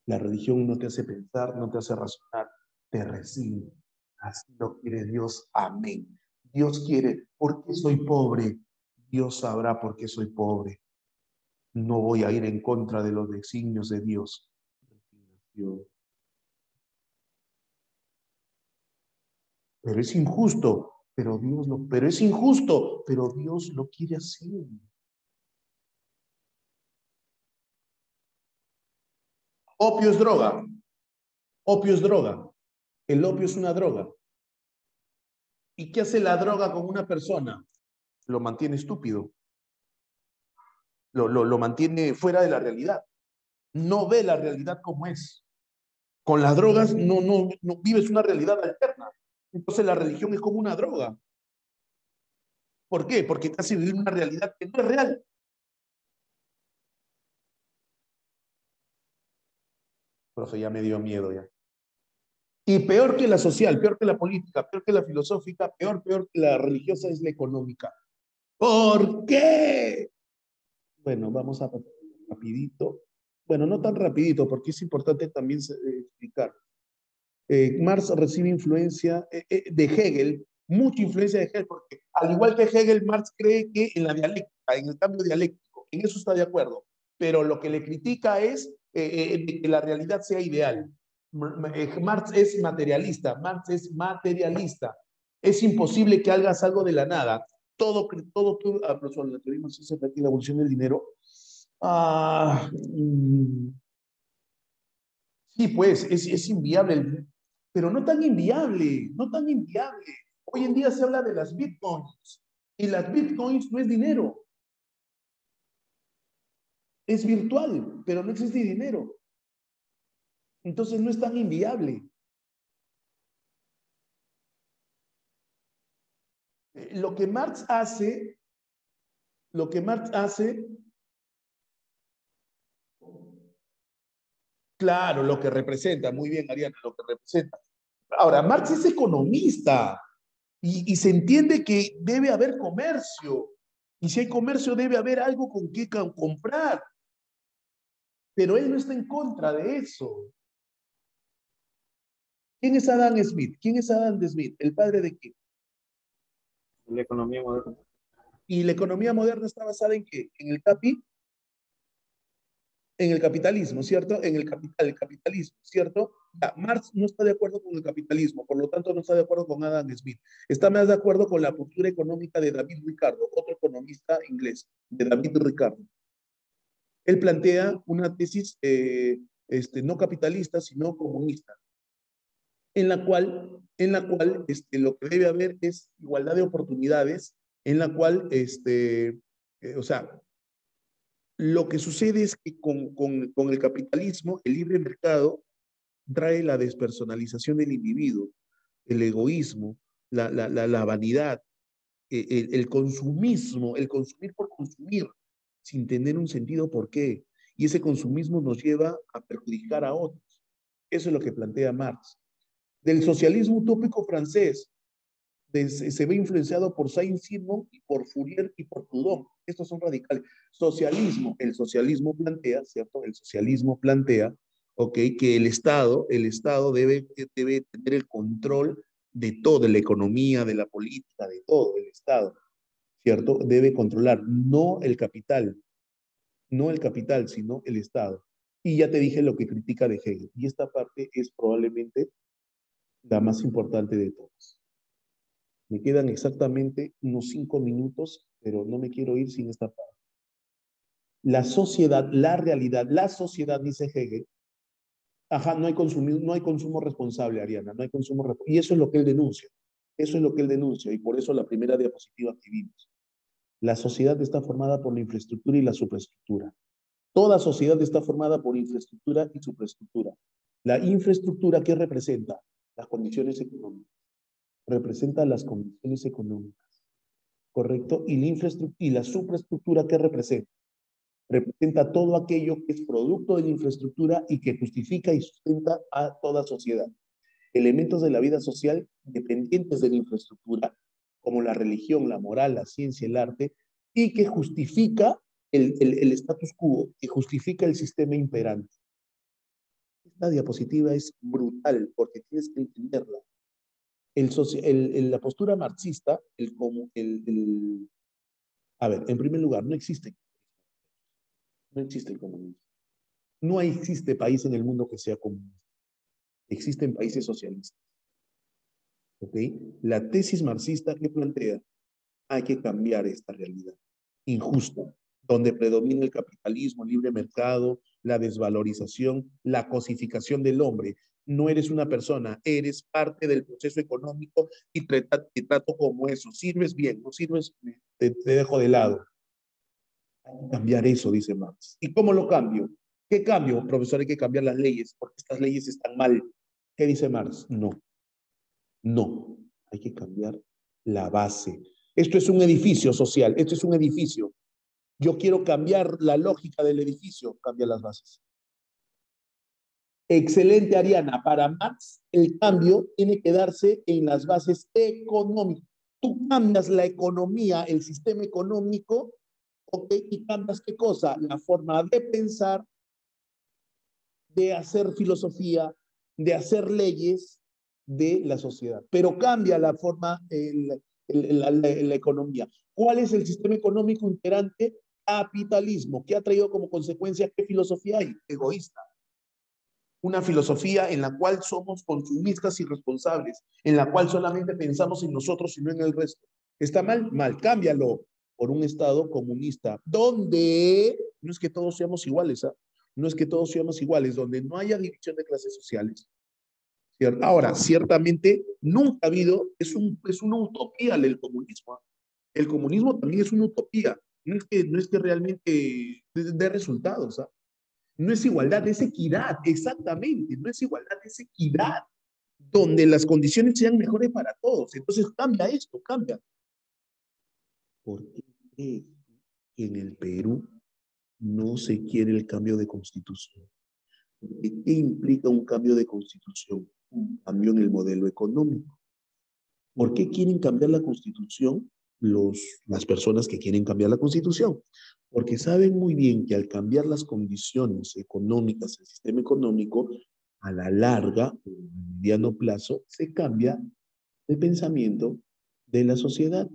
La religión no te hace pensar, no te hace razonar, te recibe. Así lo quiere Dios. Amén. Dios quiere, ¿por qué soy pobre? Dios sabrá por qué soy pobre. No voy a ir en contra de los designios de Dios. Pero es injusto, pero es injusto, pero Dios lo quiere así. Opio es droga. Opio es droga. El opio es una droga. ¿Y qué hace la droga con una persona? Lo mantiene estúpido. Lo mantiene fuera de la realidad. No ve la realidad como es. Con las drogas no vives una realidad alterna. Entonces la religión es como una droga. ¿Por qué? Porque te hace vivir una realidad que no es real. Profe, ya me dio miedo ya. Y peor que la social, peor que la política, peor que la filosófica, peor que la religiosa es la económica. ¿Por qué? Bueno, vamos a pasar rapidito. Bueno, no tan rapidito, porque es importante también explicar. Marx recibe influencia de Hegel, mucha influencia de Hegel, porque al igual que Hegel, Marx cree que en la dialéctica, en el cambio dialéctico, en eso está de acuerdo, pero lo que le critica es que la realidad sea ideal. Marx es materialista, es imposible que hagas algo de la nada. Todo sobre la teoría marxista de la evolución del dinero. Sí, pues, es inviable, pero no tan inviable, no tan inviable. Hoy en día se habla de las bitcoins, y las bitcoins no es dinero, es virtual, pero no existe dinero. Entonces no es tan inviable. Lo que Marx hace, claro, lo que representa, muy bien, Ariana, lo que representa. Ahora, Marx es economista. Y se entiende que debe haber comercio. Y si hay comercio, debe haber algo con qué comprar. Pero él no está en contra de eso. ¿Quién es Adam Smith? ¿Quién es Adam Smith? ¿El padre de quién? La economía moderna. Y la economía moderna está basada en qué? En el capi, en el capitalismo, ¿cierto? En el capitalismo, ¿cierto? Ya, Marx no está de acuerdo con el capitalismo, por lo tanto no está de acuerdo con Adam Smith. Está más de acuerdo con la postura económica de David Ricardo, otro economista inglés, de David Ricardo. Él plantea una tesis no capitalista, sino comunista, en la cual lo que debe haber es igualdad de oportunidades, en la cual, o sea, lo que sucede es que con el capitalismo, el libre mercado trae la despersonalización del individuo, el egoísmo, la vanidad, el consumismo, el consumir por consumir, sin tener un sentido por qué. Y ese consumismo nos lleva a perjudicar a otros. Eso es lo que plantea Marx. Del socialismo utópico francés, se ve influenciado por Saint-Simon, por Fourier y por Proudhon. Estos son radicales. Socialismo, el socialismo plantea, ¿cierto? El socialismo plantea, ¿ok? Que el Estado debe tener el control de toda la economía, de la política, de todo el Estado, ¿cierto? Debe controlar, no el capital, sino el Estado. Y ya te dije lo que critica de Hegel. Y esta parte es probablemente la más importante de todas. Me quedan exactamente unos 5 minutos, pero no me quiero ir sin esta parte. La sociedad, la realidad, la sociedad, dice Hegel, ajá, no hay consumo responsable, Ariana, no hay consumo responsable. Y eso es lo que él denuncia. Eso es lo que él denuncia, y por eso la primera diapositiva que vimos. La sociedad está formada por la infraestructura y la superestructura. Toda sociedad está formada por infraestructura y superestructura. La infraestructura, ¿qué representa? Las condiciones económicas. Representa las condiciones económicas. ¿Correcto? Y la infraestructura y la superestructura, ¿qué representa? Representa todo aquello que es producto de la infraestructura y que justifica y sustenta a toda sociedad. Elementos de la vida social dependientes de la infraestructura, como la religión, la moral, la ciencia, el arte, y que justifica el status quo, que justifica el sistema imperante. Esta diapositiva es brutal porque tienes que entenderla. La postura marxista, a ver, en primer lugar, no existe el comunismo. No existe país en el mundo que sea comunista. Existen países socialistas. ¿Ok? La tesis marxista que plantea, hay que cambiar esta realidad injusta, donde predomina el capitalismo, el libre mercado, la desvalorización, la cosificación del hombre. No eres una persona, eres parte del proceso económico y te trato como eso. Sirves bien, no sirves, te dejo de lado. Hay que cambiar eso, dice Marx. ¿Y cómo lo cambio? ¿Qué cambio? Profesor, hay que cambiar las leyes, porque estas leyes están mal. ¿Qué dice Marx? No, no, hay que cambiar la base. Esto es un edificio social, esto es un edificio. Yo quiero cambiar la lógica del edificio, cambia las bases. Excelente, Ariana. Para Marx, el cambio tiene que darse en las bases económicas. Tú cambias la economía, el sistema económico, ¿ok? Y cambias qué cosa? La forma de pensar, de hacer filosofía, de hacer leyes de la sociedad. Pero cambia la forma, la economía. ¿Cuál es el sistema económico imperante? Capitalismo. ¿Qué ha traído como consecuencia? ¿Qué filosofía hay? Egoísta. Una filosofía en la cual somos consumistas y responsables, en la cual solamente pensamos en nosotros y no en el resto. ¿Está mal? Mal. Cámbialo por un Estado comunista, donde no es que todos seamos iguales, ¿ah? No es que todos seamos iguales, donde no haya división de clases sociales. ¿Cierto? Ahora, ciertamente, nunca ha habido, es una utopía el comunismo. El comunismo también es una utopía. No es que realmente dé resultados. ¿Ah? No es igualdad, es equidad, exactamente. No es igualdad, es equidad, donde las condiciones sean mejores para todos. Entonces, cambia esto, cambia. ¿Por qué en el Perú no se quiere el cambio de constitución? ¿Qué implica un cambio de constitución? Un cambio en el modelo económico. ¿Por qué quieren cambiar la Constitución las personas que quieren cambiar la Constitución? Porque saben muy bien que al cambiar las condiciones económicas, el sistema económico, a la larga, o a mediano plazo, se cambia el pensamiento de la sociedad.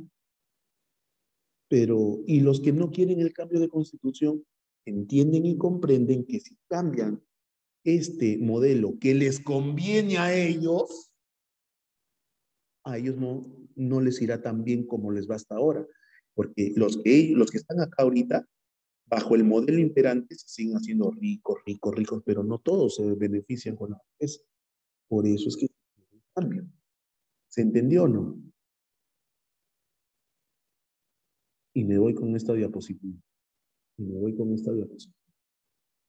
Pero, y los que no quieren el cambio de constitución entienden y comprenden que si cambian este modelo que les conviene a ellos no les irá tan bien como les va hasta ahora. Porque los que están acá ahorita, bajo el modelo imperante, se siguen haciendo ricos, ricos, ricos, pero no todos se benefician con la riqueza. Por eso es que cambio. ¿Se entendió o no? Y me voy con esta diapositiva.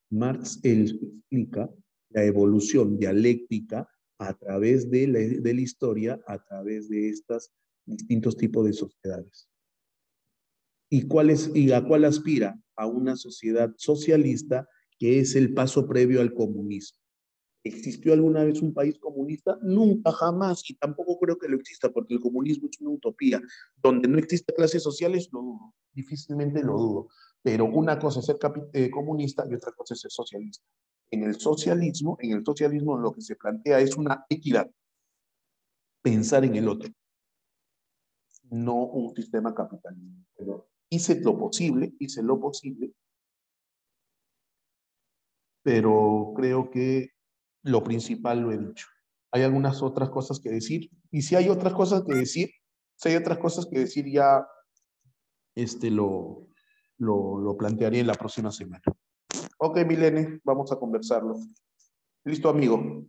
Marx, él explica la evolución dialéctica a través de la historia, a través de estos distintos tipos de sociedades. ¿Y a cuál aspira? A una sociedad socialista que es el paso previo al comunismo. ¿Existió alguna vez un país comunista? Nunca, jamás, y tampoco creo que lo exista, porque el comunismo es una utopía. Donde no existen clases sociales, lo dudo, difícilmente lo dudo. Pero una cosa es ser comunista y otra cosa es ser socialista. En el socialismo lo que se plantea es una equidad, pensar en el otro, no un sistema capitalista. Pero hice lo posible, pero creo que lo principal lo he dicho. Hay algunas otras cosas que decir, y si hay otras cosas que decir, ya lo plantearé en la próxima semana. Ok, Milene, vamos a conversarlo. Listo, amigo.